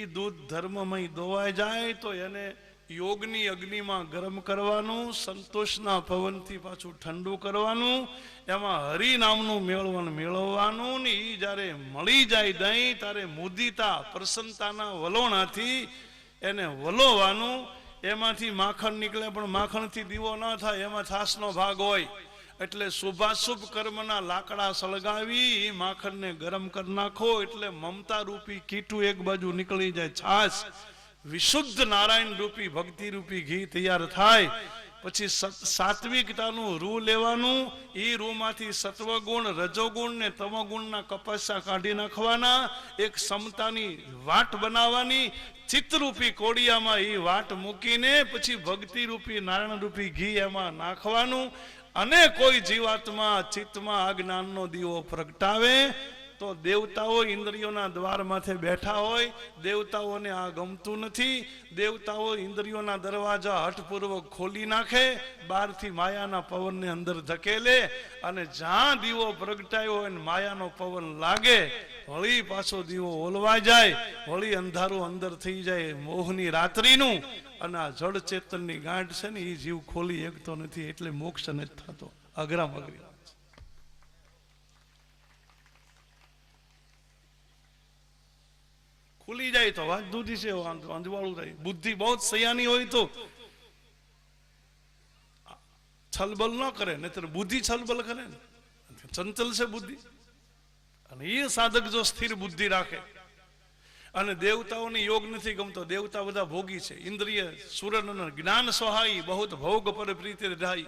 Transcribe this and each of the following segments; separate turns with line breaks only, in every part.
દૂધ ધર્મમય દોવાઈ જાય તો એને યોગની અગ્નિમાં ગરમ કરવાનું, સંતોષના પવનથી પાછું ઠંડુ કરવાનું, એમાં હરિ નામનું મેળવવાનું ને એ જ્યારે મળી જાય દહીં ત્યારે મુદિતા પ્રસન્નતાના વલોણાથી એને વલોવાનું. એમાંથી માખણ નીકળે પણ માખણથી દીવો ન થાય, એમાં છાશનો ભાગ હોય એટલે શુભાશુભ કર્મના લાકડા સળગાવી માખણને ગરમ કરી નાખો એટલે મમતા રૂપી કીટું એક બાજુ નીકળી જાય, છાશ વિશુદ્ધ નારાયણ રૂપી ભક્તિ રૂપી ઘી તૈયાર થાય. પછી સાત્વિકતાનું રૂ લેવાનું, એ રૂમાંથી સત્વગુણ, રજોગુણ ને તમોગુણના કપાસા કાઢી નાખવાના, એક સમતાની વાટ બનાવવાની, ચિત્તરૂપી કોડિયામાં એ વાટ મૂકીને પછી ભક્તિ રૂપી નારાયણ રૂપી ઘી એમાં નાખવાનું. અને કોઈ જીવાત્મા ચિત્તમાં આ જ્ઞાનનો દીવો પ્રગટાવે તો દેવતાઓ ઇન્દ્રિયોના દ્વાર માથે બેઠા હોય, દેવતાઓને આ ગમતું નથી, દેવતાઓ ઇન્દ્રિયોના દરવાજા હઠપૂર્વક ખોલી નાખે, બહારથી માયાના પવનને અંદર ધકેલે અને જ્યાં દીવો પ્રગટાયો હોય માયાનો પવન લાગે વળી પાછો દીવો ઓલવાઈ જાય, વળી અંધારું અંદર થઈ જાય મોહની રાત્રિનું. અને આ જળ ચેતનની ગાંઠ છે ને એ જીવ ખોલી એકતો નથી એટલે મોક્ષ નથી થતો. અઘરામ અઘરી ખુલી જાય તો વાત દૂધી છે, અંજવાળું થાય. બુદ્ધિ બહુ સયાની હોય તો છલબલ ન કરે, નહીતર બુદ્ધિ છલબલ કરે ને, ચંચલ છે બુદ્ધિ. અને એ સાધક જો સ્થિર બુદ્ધિ રાખે, અને દેવતાઓને યોગ નથી ગમતો, દેવતા બધા ભોગી છે, ઇન્દ્રિય સુરન જ્ઞાન સહાય બહુત ભોગ પર પ્રીતિ રહાઈ,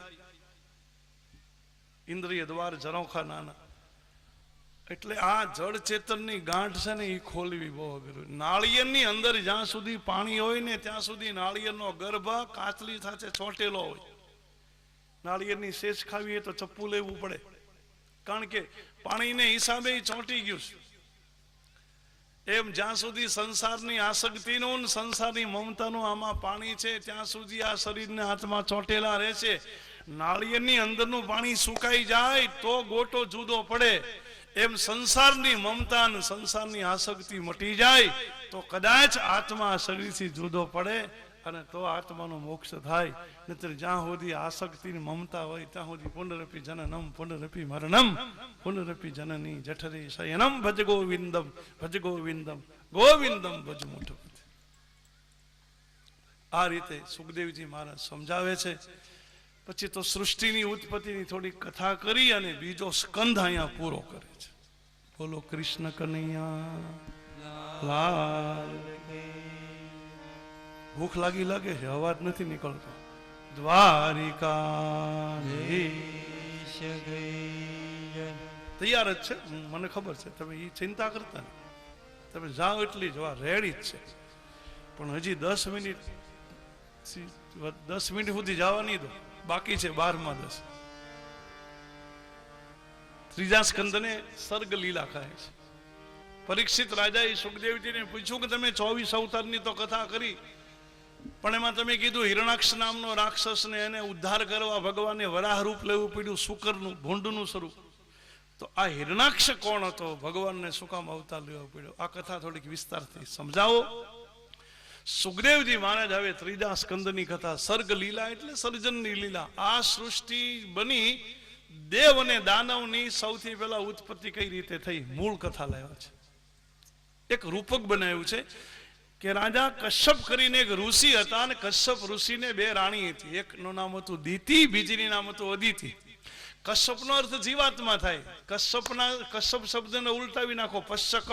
ઇન્દ્રિય દ્વાર ઝરોખા નાના. એટલે આ જળ ચેતનની ગાંઠ છે ને એ ખોલવી બહુ અઘરું. નાળિયેરની અંદર જ્યાં સુધી પાણી હોય ને ત્યાં સુધી નાળિયેરનો ગર્ભ કાચલી સાથે ચોંટેલો હોય. નાળિયેરની શેષ ખાવીએ તો ચપ્પુ લેવું પડે, કારણ કે પાણીને હિસાબે ચોંટી ગયું છે. એમ જ્યાં સુધી સંસારની આસક્તિનું સંસારની મમતાનું આમાં પાણી છે ત્યાં સુધી આ શરીરને હાથમાં ચોંટેલા રહે છે. નાળિયેરની અંદરનું પાણી સુકાઈ જાય તો ગોટો જુદો પડે. એમ સંસારની મમતા અને સંસારની આસક્તિ મટી જાય તો કદાચ આત્મા શરીરથી જુદો પડે અને તો આત્માનો મોક્ષ થાય. નહીતર જ્યાં સુધી આસક્તિ મમતા હોય ત્યાં સુધી પુનરપી જનનમ પુનરપી મરણમ પુનરપી જનની જઠરી શયનમ ભજ ગોવિંદમ ગોવિંદમ ભજ મોઢ. આ રીતે સુખદેવજી મહારાજ સમજાવે છે. પછી તો સૃષ્ટિની ઉત્પત્તિની થોડી કથા કરી અને બીજો સ્કંધ અહીંયા પૂરો કરે છે. બોલો કૃષ્ણ કનૈયા લાલ. ભૂખ લાગે છે, અવાજ નથી નીકળતો. દ્વારિકા તૈયાર જ છે, મને ખબર છે, તમે એ ચિંતા કરતા ને, તમે જાઓ એટલી જવા રેડી જ છે. પણ હજી 10 મિનિટ સુધી જવા નહીં દો, બાકી છે 12માં 10. ત્રીજા સ્કંદને સર્ગ લીલા કહે છે. પરીક્ષિત રાજાએ સુખદેવજીને પૂછ્યું કે તમે 24 અવતારની તો કથા કરી, પણ એમાં તમે કીધું હિરણાક્ષ નામનો રાક્ષસને એને ઉદ્ધાર કરવા ભગવાને વરાહ રૂપ લેવું પડ્યું, શુકરનું ભૂંડનું સ્વરૂપ. તો આ હિરણાક્ષ કોણ હતો, ભગવાનને શું કામ અવતાર લેવો પડ્યો? આ કથા થોડીક વિસ્તારથી સમજાવો. સુખદેવજી મહારાજ હવે ત્રીજા સ્કંદની કથા, સર્ગ લીલા એટલે સર્જનની લીલા. આ સૃષ્ટિ બની દેવ અને દાનવની સૌથી પહેલા ઉત્પત્તિ કઈ રીતે થઈ મૂળ કથા લાવ્યા છે. એક રૂપક બનાવ્યું છે કે રાજા કશ્યપ કરીને એક ઋષિ હતા અને કશ્યપ ઋષિને 2 રાણી હતી. એકનું નામ હતું દીતિ, બીજીનું નામ હતું અદિતિ. કશ્યપનો અર્થ જીવાત્મા થાય. કશ્યપ શબ્દને ઉલટાવી નાખો, પશ્ચક.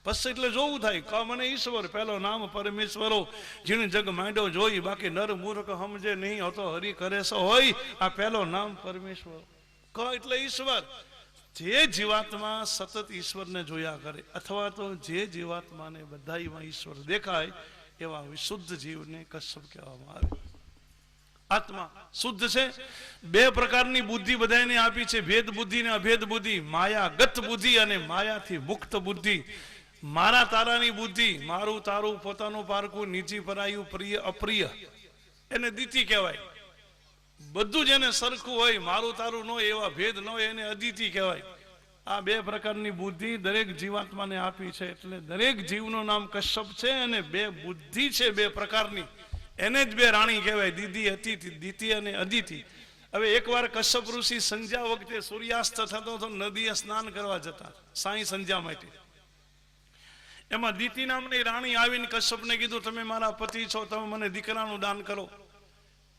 પશ્ચ એટલે જોવું થાય. ક મને ઈશ્વર, પહેલો નામ પરમેશ્વરો જીણ જગ માંડ્યો જોઈ, બાકી નર મૂર્ખ સમજે નહીં હતો હરિ કરે સો હોય. આ પહેલો નામ પરમેશ્વર. ક એટલે ઈશ્વર. જે જીવાત્મા સતત ઈશ્વરને જોયા કરે, અથવા તો જે જીવાત્માને બધામાં ઈશ્વર દેખાય એવા વિશુદ્ધ જીવને કશ્યપ કહેવામાં આવે. આત્મા શુદ્ધ છે. 2 પ્રકારની બુદ્ધિ બધાને આપી છે, ભેદ બુદ્ધિ ને અભેદ બુદ્ધિ, માયાગત બુદ્ધિ અને માયાથી મુક્ત બુદ્ધિ. મારા તારાની બુદ્ધિ, મારું તારું, પોતાનું પારકું, નીચી પરાયું, પ્રિય અપ્રિય, એને દીતિ કહેવાય. બધું જેને સરખું હોય, મારું તારું ન હોય, એવા ભેદ ન હોય, એને અદિતિ કહેવાય. આ બે પ્રકારની બુદ્ધિ દરેક જીવાત્માને આપી છે, એટલે દરેક જીવનું નામ કશ્યપ છે, અને બે બુદ્ધિ છે બે પ્રકારની, એને જ બે રાણી કહેવાય, દીદી અતિથિ, દીતિ અને અદિતિ. હવે એકવાર કશ્યપ ઋષિ સંધ્યા વખતે સૂર્યાસ્ત થતો તો નદીએ સ્નાન કરવા જતા સાંઈ સંધ્યા માટે. એમાં દીતિ નામની રાણી આવીને કશ્યપને કીધું, તમે મારા પતિ છો, તમે મને દીકરાનું દાન કરો.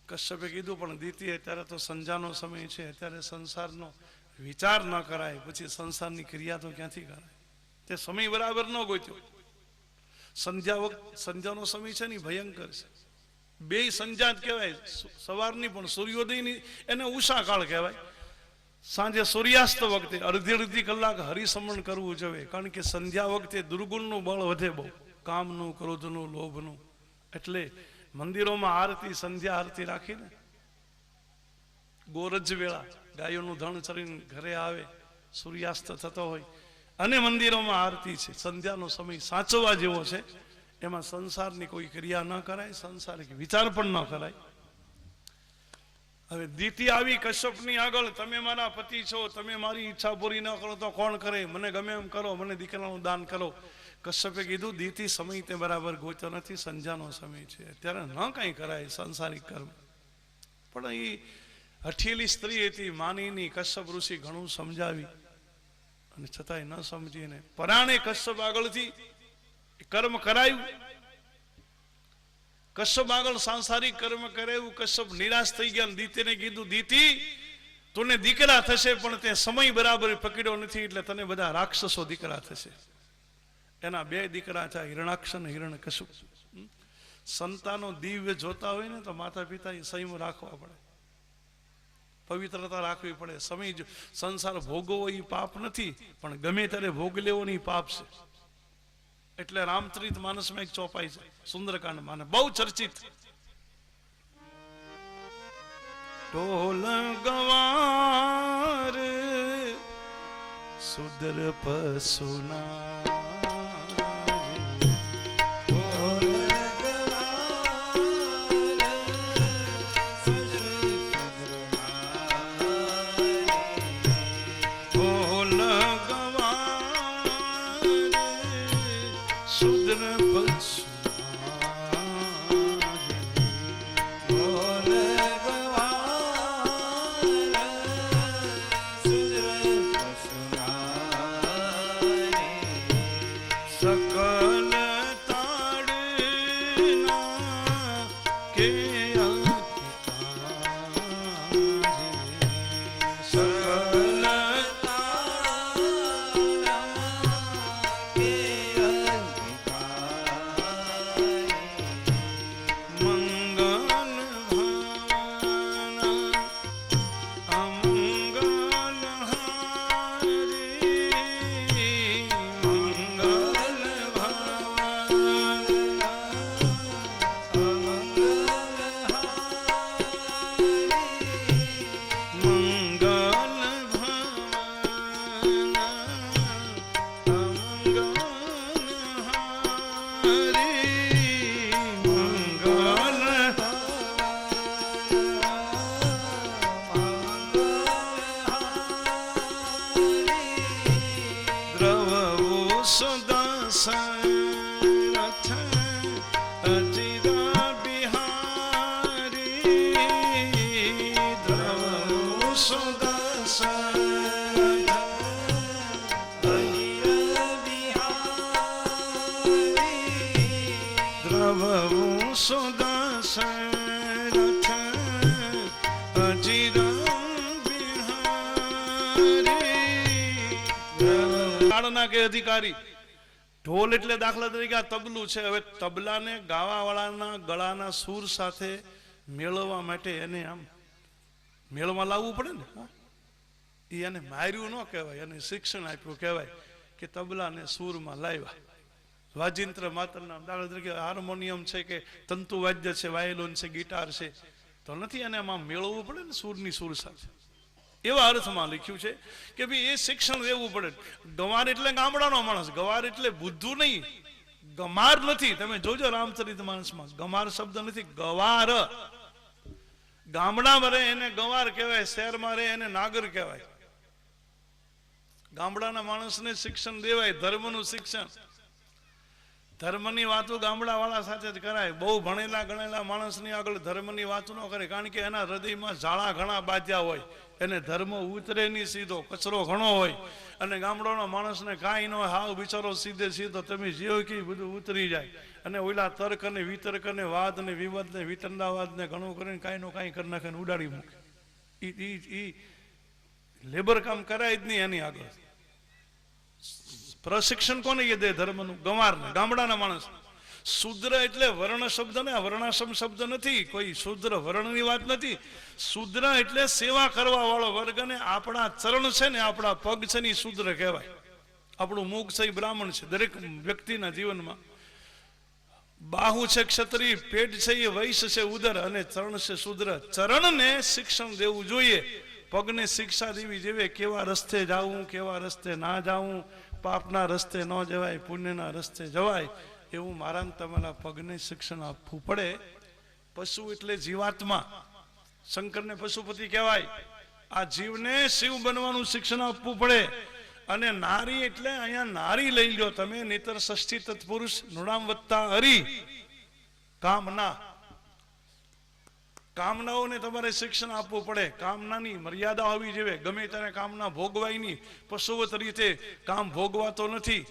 કશ્યપે કીધું, પણ દીતિ અત્યારે તો સંધ્યાનો સમય છે, અત્યારે સંસારનો વિચાર ન કરાય, પછી સંસારની ક્રિયા તો ક્યાંથી કરાય? તે સમય બરાબર ન ગોત્યો. સંધ્યાનો સમય છે ને ભયંકર છે. બે સંધ્યા જ કહેવાય, સવારની પણ સૂર્યોદયની એને ઉષા કાળ કહેવાય. સાંજે સૂર્યાસ્ત વખતે અડધી કલાક હરિસમરણ કરવું જોઈએ, કારણ કે સંધ્યા વખતે દુર્ગુણનું બળ વધે બહુ, કામનું, ક્રોધનું, લોભનું. એટલે મંદિરોમાં આરતી, સંધ્યા આરતી રાખીને ગોરજ વેળા ગાયોનું ધણ ચરીને ઘરે આવે, સૂર્યાસ્ત થતો હોય, અને મંદિરોમાં આરતી છે. સંધ્યાનો સમય સાચવવા જેવો છે. એમાં સંસારની કોઈ ક્રિયા ન કરાય, સંસારિક વિચાર પણ ન કરાય. હવે દીતિ આવી કશ્યપની આગળ, તમે મારા પતિ છો, તમે મારી ઈચ્છા પૂરી ન કરો તો કોણ કરે? મને ગમે એમ કરો, મને દીકરાનું દાન કરો. કશ્યપે કીધું, દીતિ સમય તે બરાબર ગોત્યો નથી, સંધ્યાનો સમય છે, અત્યારે ન કંઈ કરાય સંસારિક કર્મ. પણ એ હઠીલી સ્ત્રી હતી, માનીની. કશ્યપ ઋષિ ઘણું સમજાવી, અને છતાંય ન સમજીને પરાણે કશ્યપ આગળથી કર્મ કરાયું. કશ્યપ આગળ સાંસારિક કર્મ કરાયું. કશ્યપ નિરાશ થઈ ગયા. દીતિને કીધું, દીતિ તને દીકરા થશે, પણ તે સમય બરાબર પકડ્યો નથી, એટલે તને બધા રાક્ષસો દીકરા થશે. એના બે દીકરા છે, હિરણાક્ષ અને હિરણ્યકશિપ. સંતાનો દિવ્ય જોતા હોય ને તો માતા પિતા એ સંયમ રાખવા પડે, પવિત્રતા રાખવી પડે. સમય સંસાર ભોગવો એ પાપ નથી, પણ ગમે ત્યારે ભોગ લેવો ને પાપ છે. એટલે રામચરિત માનસમાં એક ચોપાઈ છે, સુંદરકાંડમાં, બહુ ચર્ચિત. ઢોલ ગવાર સુદર પશુના, અધિકારી. ઢોલ એટલે દાખલા તરીકે આ તબલું છે. હવે તબલાને ગાવા વાળાના ગળાના સૂર સાથે મેળવવા માટે એને આમ મેળમાં લાવવું પડે ને. એને માર્યું ન કહેવાય, એને શિક્ષણ આપ્યું કહેવાય કે તબલાને સૂરમાં લાવ્યા. વાજિંત્ર માત્રના દાખલા તરીકે હાર્મોનિયમ છે કે તંતુ વાદ્ય છે, વાયોલિન છે, ગિટાર છે, તો નથી એને આમાં મેળવવું પડે ને સૂરની સૂર સાથે. એવા અર્થમાં લખ્યું છે કે ભાઈ એ શિક્ષણ દેવું પડે. ગવાર એટલે ગામડાનો માણસ, ગવાર એટલે બુદ્ધુ નહીં, ગમાર નથી. તમે જોજો રામચરિત માનસમાં ગમાર શબ્દ નથી, ગવાર. ગામડામાં રહે એને ગવાર કહેવાય, શહેરમાં રહે એને નાગર કહેવાય. ગામડાના માણસને શિક્ષણ દેવાય, ધર્મનું શિક્ષણ. ધર્મની વાતો ગામડા વાળા સાથે જ કરાય. બહુ ભણેલા ગણેલા માણસની આગળ ધર્મની વાતો ન કરે, કારણ કે એના હૃદયમાં ઝાડા ઘણા બાજ્યા હોય, એને ધર્મ ઉતરે નહીં સીધો, કચરો ઘણો હોય. અને ગામડાના માણસને કાંઈ ન હોય, હાવ બિચારો સીધે સીધો તમે જેવો કે બધું ઉતરી જાય. અને ઓલા તર્ક અને વિતર્ક અને વાદ ને વિવાદ ને વિતંડાવાદ ને ઘણું કરીને કાંઈ નો કાંઈ કરી નાખે, ઉડાડી મૂકે. એ લેબર કામ કરાય જ નહીં એની આગળ. પ્રશિક્ષણ કોને દે ધર્મનું? ગંવારને, ગામડાના માણસ. શુદ્ર એટલે વર્ણ શબ્દ ને વર્ણાશ્રમ શબ્દ નથી, કોઈ શુદ્ર વર્ણની વાત નથી. શુદ્ર એટલે સેવા કરવા વાળો વર્ગ. અને આપણા ચરણ છે ને, આપણા પગ છે ને, શુદ્ર કહેવાય. આપણું મુખ છે એ બ્રાહ્મણ છે દરેક વ્યક્તિના જીવનમાં. બાહુ છે ક્ષત્રિય, પેટ છે એ વૈશ્ય છે ઉદર, અને ચરણ છે શુદ્ર. ચરણને શિક્ષણ દેવું જોઈએ, પગને શિક્ષા દેવી જોઈએ, કેવા રસ્તે જાવું, કેવા રસ્તે ના જાવું, પાપના રસ્તે ન જવાય, પુણ્યના રસ્તે જવાય, એવું મારા તમારા પગને શિક્ષણ આપવું પડે. પશુ એટલે જીવાત્મા, શંકરને પશુપતિ કહેવાય. આ જીવને શિવ બનવાનું શિક્ષણ આપવું પડે. અને નારી એટલે અહીંયા નારી લઈ લો તમે, નિતર ષષ્ઠી તત્પુરુષ નૃણામ વત્તા હરી. કામના, કામનાઓને તમારે શિક્ષણ આપવું પડે. કામનાની મર્યાદા હોવી જોઈએ. ગમે ત્યારે કામના ભોગવાય નહીં. પશુવત રીતે કામ ભોગવાતો નથી.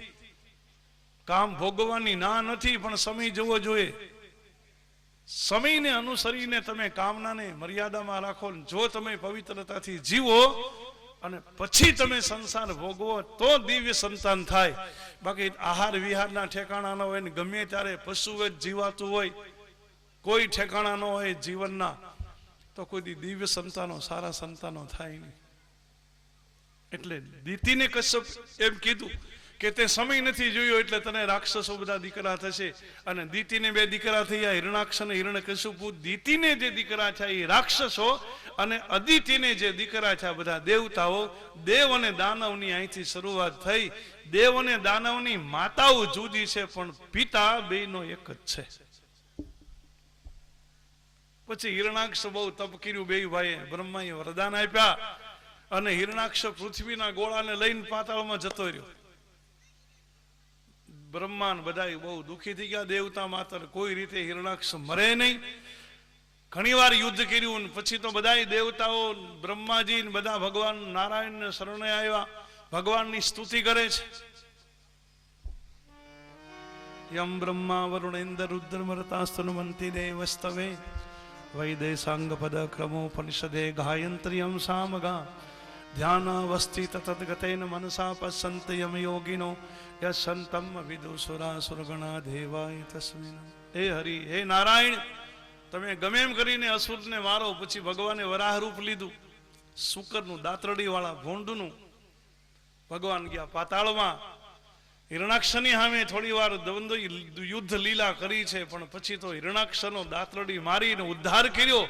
કામ ભોગવાની ના નથી, પણ સમય જોવો જોઈએ. સમયને અનુસરીને તમે કામનાને મર્યાદામાં રાખો. જો તમે પવિત્રતાથી જીવો અને પછી તમે સંસાર ભોગવો તો દિવ્ય સંતાન થાય. બાકી આહાર વિહારના ઠેકાણા ન હોય ને ગમે ત્યારે પશુ જ જીવાતું હોય, કોઈ ઠેકાણા ન હોય જીવનના, તો કોઈ દિવ્ય સંતાનો, સારા સંતાનો થાય નહીં. એટલે દીતીને કશ્યપ એમ કીધું કે તે સમય નથી જોયો એટલે તને રાક્ષસો બધા દીકરા થશે. અને દીતીને 2 દીકરા થયા, હિરણાક્ષ અને હિરણ્યકશિપુ. દીતીને જે દીકરા છે એ રાક્ષસો, અને અદિતિને જે દીકરા છે બધા દેવતાઓ. દેવ અને દાનવની અહીંથી શરૂઆત થઈ. દેવ અને દાનવની માતાઓ જુદી છે, પણ પિતા બેનો એક જ છે. પછી હિરણાક્ષ બહુ તપ કર્યું, બે ભાઈએ બ્રહ્માએ વરદાન આપ્યા, અને હિરણાક્ષ પૃથ્વીના ગોળાને લઈને પાતાળમાં જતો રહ્યો. બ્રહ્માન બધા બહુ દુઃખી થઈ ગયા. દેવતા માત્ર કોઈ રીતે હિરણાક્ષ મરે નહીં. ઘણી વાર યુદ્ધ કર્યું. પછી તો બધા દેવતાઓ બ્રહ્માજી બધા ભગવાન નારાયણને શરણે આવ્યા, ભગવાનની સ્તુતિ કરે છે. યમ બ્રહ્મા વરુણેન્દ્ર રુદ્ર મરતાસ્તનુમંતિ દેવસ્તવે વૈદેશાંગ પદ ક્રમોપનિષદે ગાયંત્ર્યમ સામગા ધ્યાનાવસ્થિત તદ્ગતેન મનસા પશ્યંત યમ યોગિનો યશંતમ વિદુસુરાસુરગણા દેવાય તસ્મિન. હે હરિ, હે નારાયણ, તમે ગમે એમ કરીને અસુરને મારો. પછી ભગવાને વરાહ રૂપ લીધું, શુકરનું, દાતરડી વાળા ભોંડનું. ભગવાન ગયા પાતાળમાં. હિરણાક્ષની સામે થોડી વાર યુદ્ધ લીલા કરી છે, પણ પછી તો હિરણાક્ષનો દાતરડી મારીને ઉદ્ધાર કર્યો.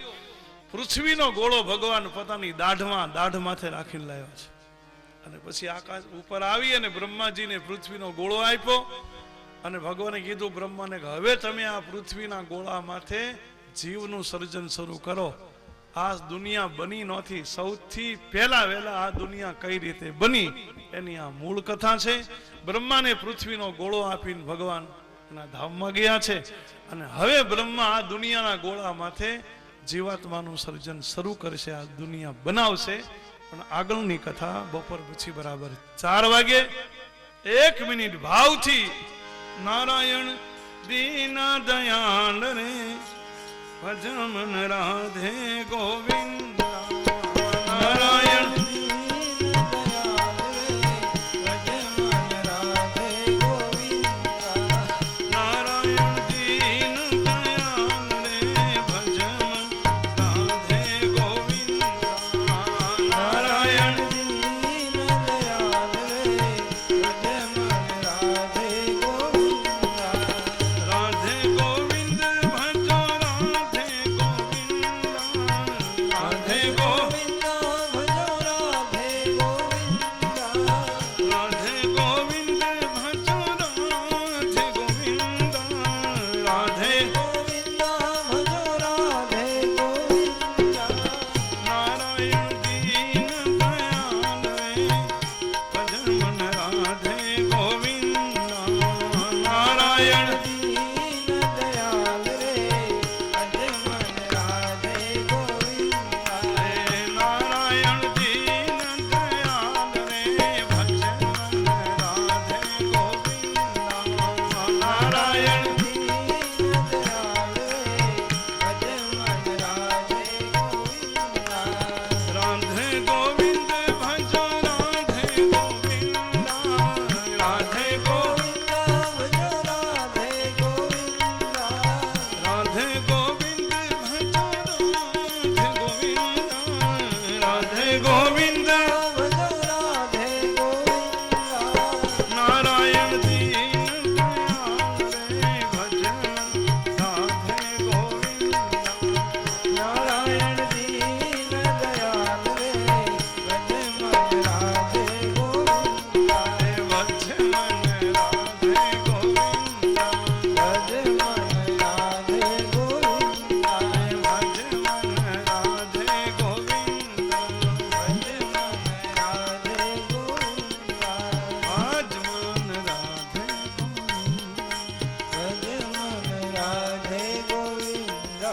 પૃથ્વીનો ગોળો ભગવાન પોતાની દાઢ માથે રાખીને લાવ્યો છે. અને પછી આકાશ ઉપર આવી અને બ્રહ્માજીને પૃથ્વીનો ગોળો આપ્યો. અને ભગવાને કીધું બ્રહ્માને કે હવે તમે આ પૃથ્વીના ગોળા માથે જીવનું સર્જન શરૂ કરો. આ દુનિયા બની નહોતી, સૌથી પહેલા વહેલા આ દુનિયા કઈ રીતે બની એની આ મૂળ કથા છે. બ્રહ્માને પૃથ્વીનો ગોળો આપીને ભગવાન એના ધામમાં ગયા છે. અને હવે બ્રહ્મા આ દુનિયાના ગોળા માથે જીવાત્માનું સર્જન શરૂ કરશે, આ દુનિયા બનાવશે. પણ આગળની કથા બપોર પછી બરાબર 4 વાગે 1 મિનિટ ભાવથી નારાયણ દીન દયાળ રે ભજમન રાધે ગોવિંદ. નારાયણ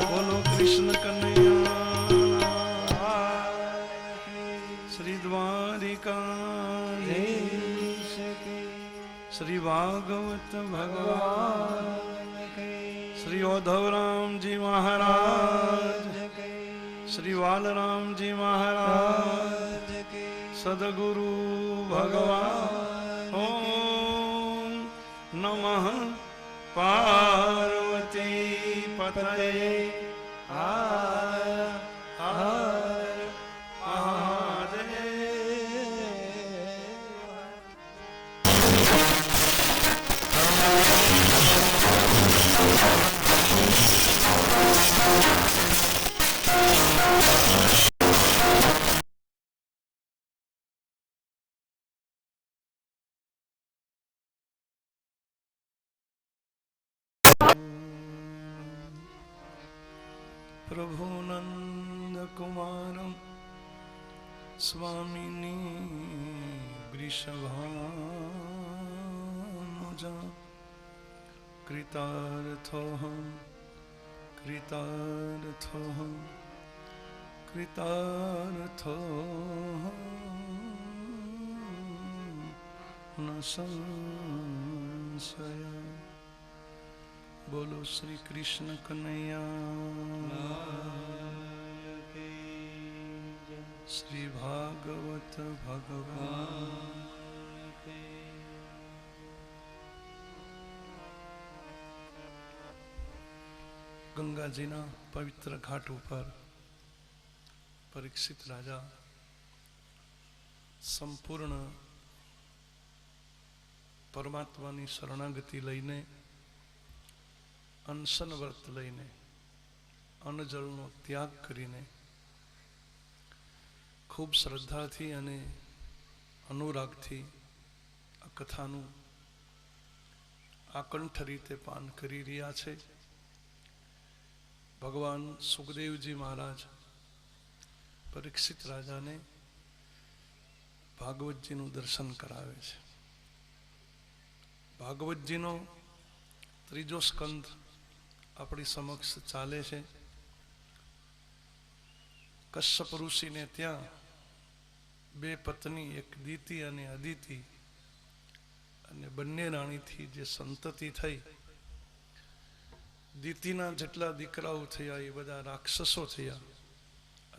બોલો કૃષ્ણ કનૈયા શ્રી દ્વારિકાધીશ શ્રી ભાગવત ભગવાન શ્રી ઉદ્ધવરામજી મહારાજ શ્રી વાલરામજી મહારાજ સદગુરુ ભગવાન ઓમ નમઃ પાર્વતી પતये હર હર મહાદેવ. પ્રભુનંદ કુમારમ સ્વામિની વૃષભાનુજા કૃતાર્થોહમ કૃતાર્થોહમ કૃતાર્થોહમ ન સંશય. બોલો શ્રી કૃષ્ણ કનૈયા શ્રી ભાગવત ભગવાન. ગંગાજીના પવિત્ર ઘાટ ઉપર પરીક્ષિત રાજા સંપૂર્ણ પરમાત્માની શરણાગતિ લઈને, અનશન વ્રત લઈને, અન્નજળનો ત્યાગ કરીને ખૂબ શ્રદ્ધાથી અને અનુરાગથી આ કથાનું આકંઠ રીતે પાન કરી રહ્યા છે. ભગવાન સુખદેવજી મહારાજ પરીક્ષિત રાજાને ભાગવતજીનું દર્શન કરાવે છે. ભાગવતજીનો ત્રીજો સ્કંદ આપણી સમક્ષ ચાલે છે. કશ્યપ ઋષિને ત્યાં બે પત્ની, એક દીતિ અને અદિતિ, અને બંને રાણીથી જે સંતતિ થઈ, દીતિના જેટલા દીકરાઓ થયા એ બધા રાક્ષસો થયા,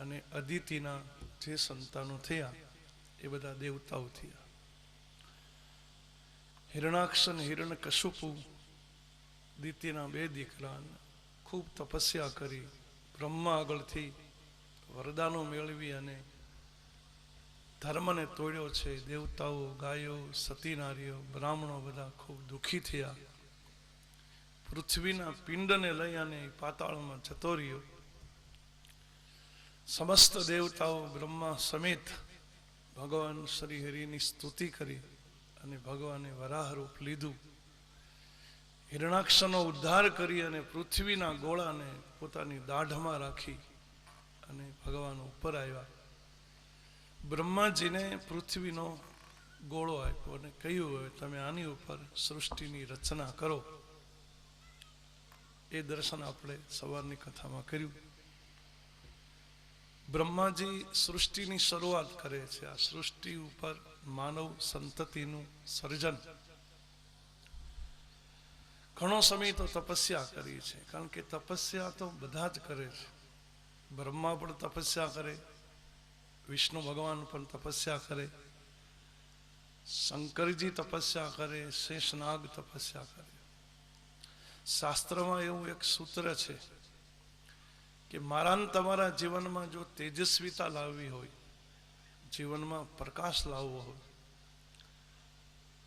અને અદિતિના જે સંતાનો થયા એ બધા દેવતાઓ થયા. હિરણાક્ષ અને હિરણ્યકશિપુ દીતિના બે દીકરા ખૂબ તપસ્યા કરી બ્રહ્મા આગળથી વરદાનો મેળવી અને ધર્મને તોડ્યો છે. દેવતાઓ, ગાયો, સતી નારીઓ, બ્રાહ્મણો બધા ખૂબ દુઃખી થયા. પૃથ્વીના પિંડને લઈ અને પાતાળમાં જતો રહ્યો. સમસ્ત દેવતાઓ બ્રહ્મા સમેત ભગવાન શ્રી હરિની સ્તુતિ કરી અને ભગવાને વરાહ રૂપ લીધું. હિરણાક્ષનો ઉદ્ધાર કરી અને પૃથ્વીના ગોળાને પોતાની દાઢમાં રાખી અને ભગવાન ઉપર આવ્યા. બ્રહ્માજીને પૃથ્વીનો ગોળો આપ્યો અને કહ્યું, હવે તમે આની ઉપર સૃષ્ટિની રચના કરો. એ દર્શન આપણે સવારની કથામાં કર્યું. બ્રહ્માજી સૃષ્ટિની શરૂઆત કરે છે. આ સૃષ્ટિ ઉપર માનવ સંતતિનું સર્જન. ઘણો સમય તો તપસ્યા કરી છે, કારણ કે તપસ્યા તો બધા જ કરે છે. બ્રહ્મા પણ તપસ્યા કરે, વિષ્ણુ ભગવાન પણ તપસ્યા કરે, શંકરજી તપસ્યા કરે, શેષનાગ તપસ્યા કરે. શાસ્ત્રમાં એવું એક સૂત્ર છે કે મારા ને તમારા જીવનમાં જો તેજસ્વીતા લાવવી હોય, જીવનમાં પ્રકાશ લાવવો હોય,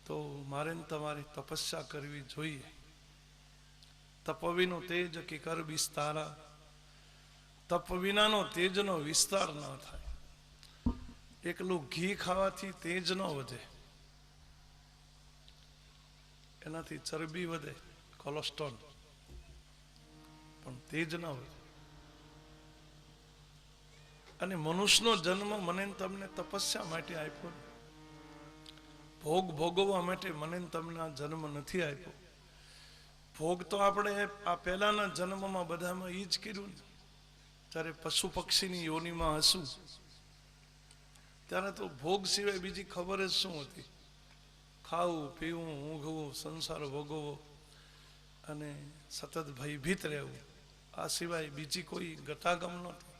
તો મારે ને તમારે તપસ્યા કરવી જોઈએ. તપવિનો તેજ કે કર વિસ્તારા, તપ વિનાનો તેજનો વિસ્તાર ન થાય. એકલું ઘી ખાવાથી તેજ ન વધે, એનાથી ચરબી વધે, કોલેસ્ટ્રોલ, પણ તેજ ન વધે. અને મનુષ્યનો જન્મ મને તમને તપસ્યા માટે આપ્યો, ભોગ ભોગવવા માટે મને તમને આ જન્મ નથી આપ્યો. ભોગ તો આપણે આ પહેલાના જન્મમાં બધામાં એ જ કર્યું ને. ત્યારે પશુ પક્ષીની યોનિમાં હશું ત્યારે તો ભોગ સિવાય બીજી ખબર જ શું હતી? ખાવું, પીવું, ઊંઘવું, સંસાર ભોગવવો અને સતત ભયભીત રહેવું, આ સિવાય બીજી કોઈ ગતાગમ નહોતી.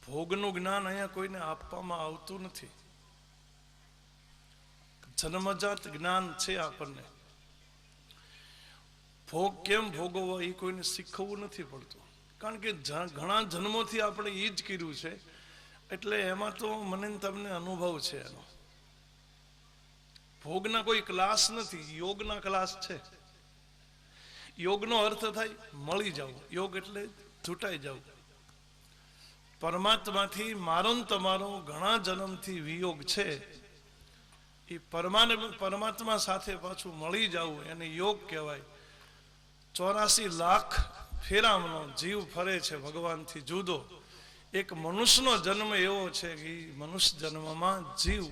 ભોગનું જ્ઞાન અહીંયા કોઈને આપવામાં આવતું નથી. જન્મજાત જ્ઞાન છે આપણને. ભોગ કેમ ભોગવવો એ કોઈને શીખવવું નથી પડતું, કારણ કે ઘણા જન્મોથી આપણે એ જ કર્યું છે, એટલે એમાં તો મને તમને અનુભવ છે એનો. ભોગના કોઈ ક્લાસ નથી, યોગના ક્લાસ છે. યોગનો અર્થ થાય મળી જવું, યોગ એટલે છૂટાઈ જવું. પરમાત્માથી મારો ને તમારો ઘણા જન્મથી વિયોગ છે. એ પરમાત્મા સાથે પાછું મળી જવું એને યોગ કહેવાય. 84 લાખ ફેરામનો જીવ ફરે છે ભગવાનથી જુદો. એક મનુષ્યનો જન્મ એવો છે કે મનુષ્ય જન્મમાં જીવ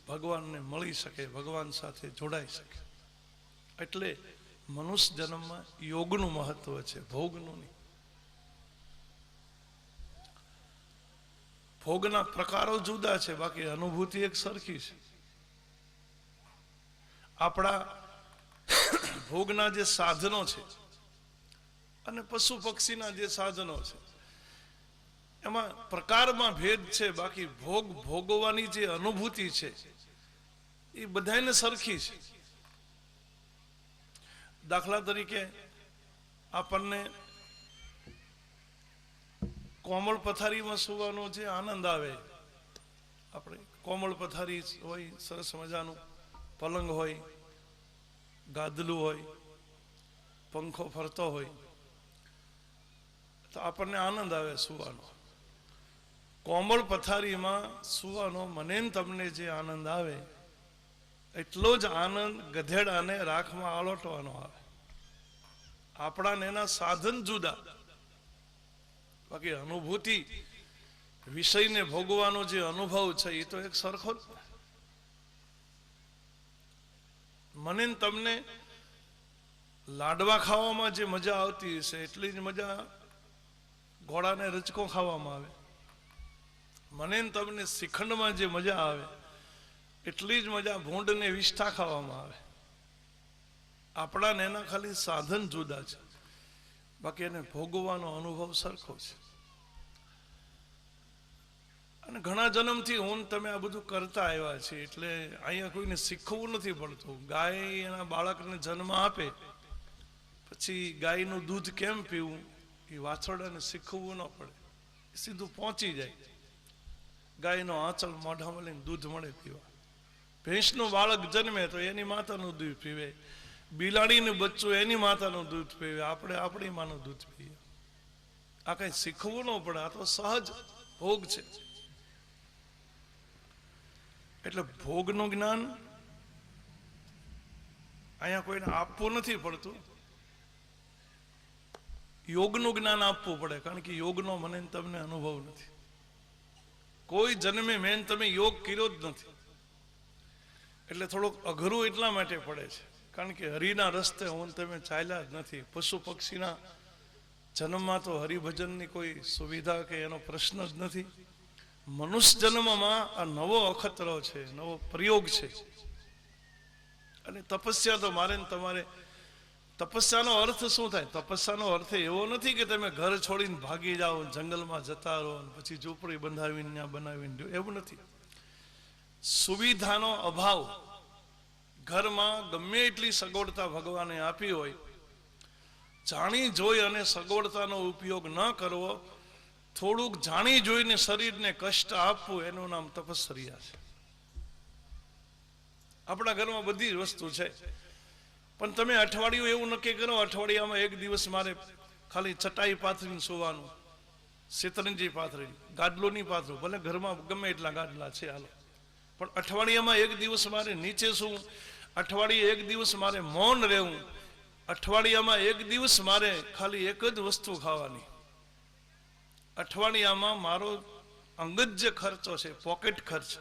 ભગવાનને મળી શકે, ભગવાન સાથે જોડાઈ શકે. એટલે મનુષ્ય જન્મમાં યોગનું મહત્વ છે, ભોગનું નહીં. ભોગના પ્રકારો જુદા છે, બાકી અનુભૂતિ એક સરખી છે. આપણા ભોગના જે સાધનો છે અને પશુ પક્ષીના જે સાધનો છે એમાં પ્રકારમાં ભેદ છે, બાકી ભોગ ભોગવવાની જે અનુભૂતિ છે એ બધાને સરખી છે. દાખલા તરીકે આપણને કોમળ પથારીમાં સુવાનો જે આનંદ આવે, આપણે કોમળ પથારી હોય, સરસ મજાનું પલંગ હોય, ગાદલું હોય, પંખો ફરતો હોય, તો આપણને આનંદ આવે સુવાનો. કોમળ પથારીમાં સુવાનો મને તમને જે આનંદ આવે એટલો જ આનંદ ગધેડાને રાખમાં આલોટવાનો આવે. આપણાને એના સાધન જુદા, બાકી અનુભૂતિ, વિષયને ભોગવાનો જે અનુભવ છે એ તો એક સરખો જ. મને તમને લાડવા ખાવામાં જે મજા આવતી હશે એટલી જ મજા ઘોડાને રચકો ખાવામાં આવે. મને તમને શ્રીખંડમાં જે મજા આવે એટલી જ મજા ભૂંડને વિષ્ઠા ખાવામાં આવે. આપણાને એના ખાલી સાધન જુદા છે, બાકી એને ભોગવવાનો અનુભવ સરખો છે. અને ઘણા જન્મથી હું તમે આ બધું કરતા આવ્યા છે, એટલે અહીંયા કોઈને શીખવું નથી પડતું. ગાય એના બાળકને જન્મ આપે પછી ગાયનું દૂધ કેમ પીવું એ વાછરડાને શીખવવું ન પડે, સીધું પહોંચી જાય. ગાયનો આંચળ મોઢામાં લઈને દૂધ મળે પીવા. ભેંસનું બાળક જન્મે તો એની માતાનું દૂધ પીવે, બિલાડીનું બચ્ચું એની માતાનું દૂધ પીવે, આપણે આપણી માનું દૂધ પીએ. આ કઈ શીખવું ન પડે, આ તો સહજ ભોગ છે. એટલે ભોગનું જ્ઞાન અહીંયા કોઈને આપવું નથી પડતું, યોગનું જ્ઞાન આપવું પડે, કારણ કે યોગનો મને તમને અનુભવ નથી. કોઈ જન્મે મેં તમે યોગ કર્યો જ નથી, એટલે થોડુંક અઘરું એટલા માટે પડે છે, કારણ કે હરિના રસ્તે હું તમે ચાલ્યા જ નથી. પશુ પક્ષીના જન્મમાં તો હરિભજનની કોઈ સુવિધા કે એનો પ્રશ્ન જ નથી. મનુષ્ય જન્મમાં આ નવો અખતરો છે, નવો પ્રયોગ છે. અને તપસ્યા તો મારે ને તમારે, તપસ્યાનો અર્થ શું થાય? તપસ્યાનો અર્થ એવો નથી કે તમે ઘર છોડીને ભાગી જાઓ, જંગલમાં જતા રહો, પછી ઝૂંપડી બંધાવીને ત્યાં બનાવીને, એવું નથી. સુવિધાનો અભાવ, ઘરમાં ગમે એટલી સગવડતા ભગવાને આપી હોય, જાણી જોઈ અને સગવડતાનો ઉપયોગ ન કરવો, થોડુંક જાણી જોઈને શરીરને કષ્ટ આપવું, એનું નામ તપસ્યા છે. આપણા ઘરમાં બધી જ વસ્તુ છે, પણ તમે અઠવાડિયું એવું નક્કી કરો, અઠવાડિયામાં એક દિવસ મારે ખાલી ચટાઈ પાથરીને સુવાનું, શેતરંજી પાથરી, ગાદલું નહીં પાથરું, ભલે ઘરમાં ગમે એટલા ગાદલા છે હાલો, પણ અઠવાડિયામાં એક દિવસ મારે નીચે શું, અઠવાડિયે એક દિવસ મારે મૌન રહેવું, અઠવાડિયામાં એક દિવસ મારે ખાલી એક જ વસ્તુ ખાવાની. અઠવાડિયામાં મારો અંગત જે ખર્ચો છે, પોકેટ ખર્ચ,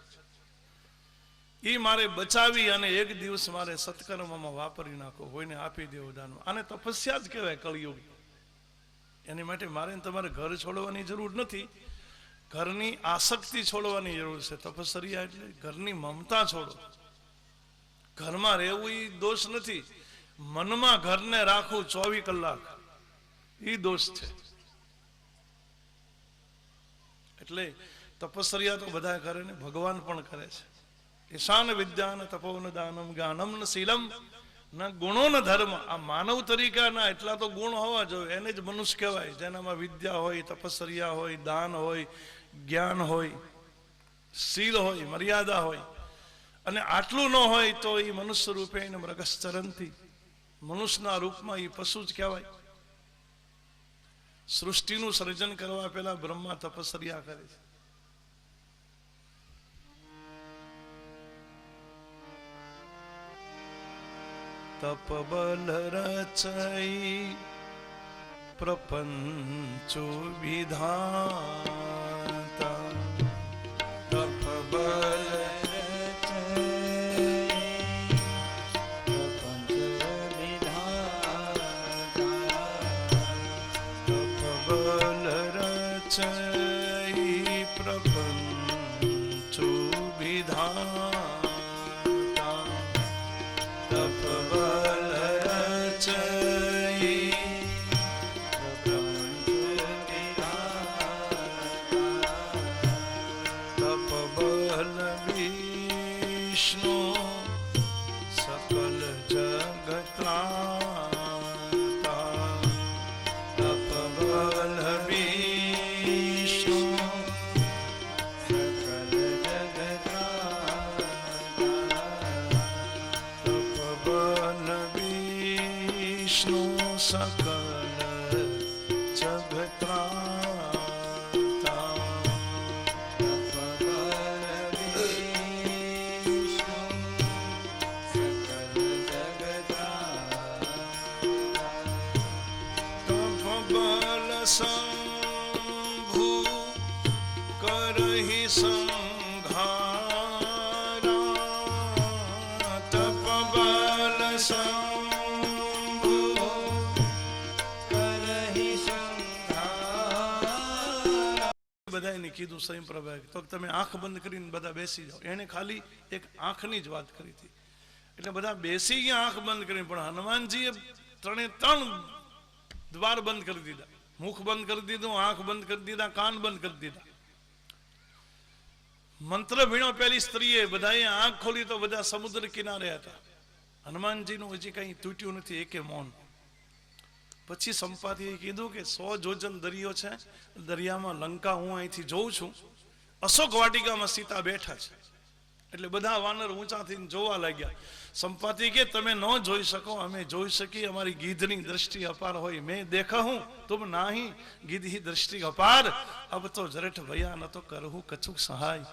એ મારે બચાવી અને એક દિવસ મારે સત્કર્મમાં વાપરી નાખો, કોઈને આપી દેવો દાનમાં. આને તપસ્યા જ કહેવાય કળિયુગ. એની માટે મારે તમારે ઘર છોડવાની જરૂર નથી, ઘરની આસક્તિ છોડવાની જરૂર છે. તપસ્યા એટલે ઘરની મમતા છોડો. ઘરમાં રહેવું એ દોષ નથી, મનમાં ઘરને રાખવું 24 કલાક એ દોષ છે. એટલે તપસ્યા તો બધા કરે ને, ભગવાન પણ કરે છે. ઈશાન વિદ્યાન તપોન દાનમ જ્ઞાનમ ન શીલમ ન ગુણો ન ધર્મ. આ માનવ તરીકાના એટલા તો ગુણ હોવા જોઈએ, એને જ મનુષ્ય કહેવાય, જેનામાં વિદ્યા હોય, તપસ્યા હોય, દાન હોય, જ્ઞાન હોય, શીલ હોય, મર્યાદા હોય. અને આટલું ન હોય તો એ મનુષ્ય રૂપે મૃગશ્ચરંતી, મનુષ્યના રૂપમાં એ પશુ જ કહેવાય. સૃષ્ટિનું સર્જન કરવા પહેલા બ્રહ્મા તપસ્યા કરે છે. તપબલ રચઈ પ્રપંચો વિધાતા, તપબલ પ્રપંચો વિધાતા, તપબલ રચઈ પ્રપંચો વિધાતા, તપબલ વિષ્ણુ સકલ જગત્રાતા, તપબલ સકલ જગત્રાતા, તપબલ શંભુ કરહિ સંઘારા, તપબલ બધાને કીધું સ્વયં પ્રભા તો તમે આંખ બંધ કરીને બધા બેસી જાઓ. એને ખાલી એક આંખની જ વાત કરી હતી, એટલે બધા બેસી ગયા આંખ બંધ કરીને. પણ હનુમાનજીએ 3 દ્વાર બંધ કરી દીધા, મુખ બંધ કરી દીધું, આંખ બંધ કરી દીધા, કાન બંધ કરી દીધા. મંત્ર ભીણો પેલી સ્ત્રીએ બધાએ આંખ ખોલી તો બધા સમુદ્ર કિનારે હતા. હનુમાનજીનું હજી કઈ તૂટ્યું નથી, એકે મૌન. પછી સંપાતિએ કીધું કે 100 જોજન દરિયો છે, દરિયામાં લંકા હું અહીંથી જોઉં છું, અશોક વાટિકામાં સીતા બેઠા છે. એટલે બધા વાનર ઊંચા થઈને જોવા લાગ્યા. સંપાતિ કે તમે ન જોઈ શકો, અમે જોઈ શકીએ, અમારી ગીધની દ્રષ્ટિ અપાર હોય. મેં દેખા હું તુમ નાહી ગીધી દ્રષ્ટિ અપાર, અબ તો જરઠ ભયા ન તો કરહું કછુક સહાય.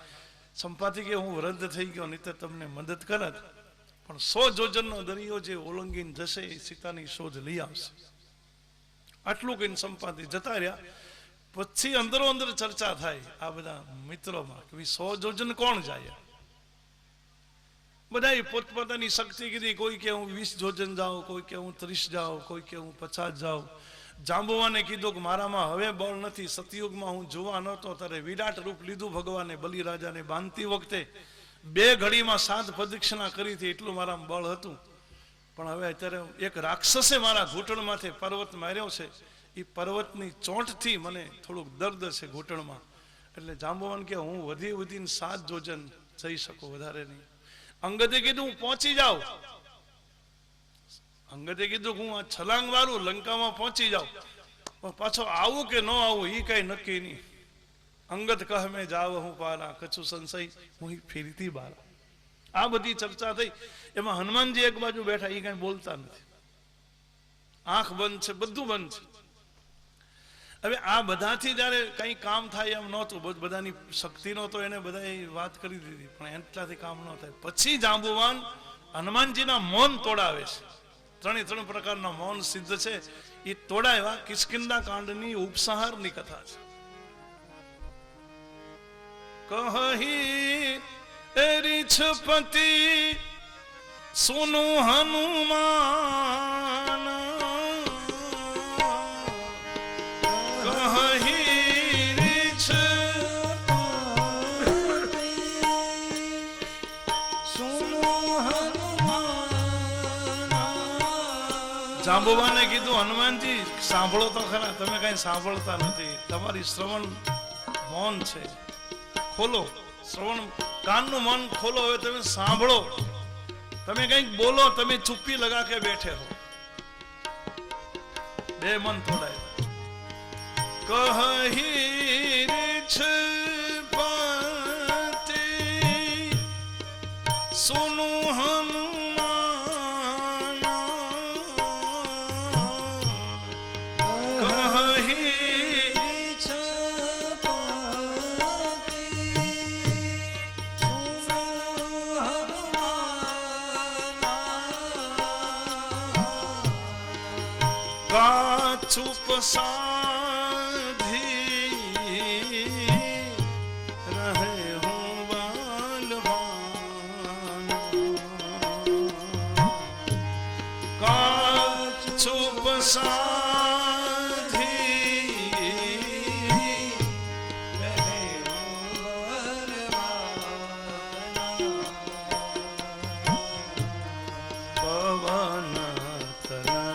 સંપાતિ કે હું વૃદ્ધ થઈ ગયો, નહીં તો તમને મદદ કરત, પણ 100 જોજનનો દરિયો જે ઓળંગીને જશે એ સીતાની શોધ લઈ આવશે. આટલું કહીને સંપાતિ જતા રહ્યા. પછી અંદરો અંદર ચર્ચા થાય આ બધા મિત્રોમાં કે 100 જોજન કોણ જાય. બધા પોતપોતાની શક્તિ કીધી. કોઈ કે હું 20 જોજન જાઉં, કોઈ કે હું 30 જાઉં, કોઈ કે હું 50 જાઉં. જાંબુવાને કીધું કે મારામાં હવે બળ નથી. સતયુગમાં હું જોવા નહોતો ત્યારે વિરાટ રૂપ લીધું ભગવાને બલિરાજાને બાંધતી વખતે 2 ઘડીમાં 7 પ્રદક્ષિણા કરી હતી, એટલું મારામાં બળ હતું. પણ હવે અત્યારે એક રાક્ષસે મારા ઘૂંટણમાંથી પર્વત માર્યો છે, એ પર્વતની ચોંટથી મને થોડુંક દર્દ છે ઘૂંટણમાં. એટલે જાંબુવાન કે હું વધીને 7 જોજન જઈ શકું, વધારે નહીં. અંગદે કીધું હું પહોંચી જાઉં. અંગદે કીધું હું આ છલાંગ વાળું લંકામાં પહોંચી જાઉં, પણ પાછો આવું કે ન આવું એ કઈ નક્કી નહીં. અંગદ કહ મેં જાવ હું પારા, કછું સંશય હું ફેરીથી બારા. આ બધી ચર્ચા થઈ. એમાં હનુમાનજી એક બાજુ બેઠા, એ કઈ બોલતા નથી, આંખ બંધ છે, બધું બંધ છે. હવે આ બધાથી જયારે કઈ કામ થાય એમ નહોતું, બધાની શક્તિનો તો એને બધા વાત કરી દીધી, પણ એટલાથી કામ ન થાય. પછી જાંબુવાન હનુમાનજીના મૌન તોડાવે છે. 3 પ્રકારના મૌન સિદ્ધ છે, એ તોડાવ્યા. કિષ્કિંધા કાંડની ઉપસંહારની કથા છે. કહી રીછપતિ સુનો હનુમાન કહી રીછ જાંબુવાને કીધું હનુમાનજી સાંભળો તો ખરા, તમે કઈ સાંભળતા નથી, તમારી શ્રવણ મૌન છે, ખોલો શ્રવણ કાનનું મન ખોલો, હવે તમે સાંભળો, તમે કંઈક બોલો, તમે ચુપ્પી લગા કે બેઠે હો, બે મન તોડાય. કહી રીછપતિ સુનો હનુમાન કહી ચૂપ સાધી રહે હું બલવાન, કા ચૂપ સાધી રહે હું બલવાન, પવન તનય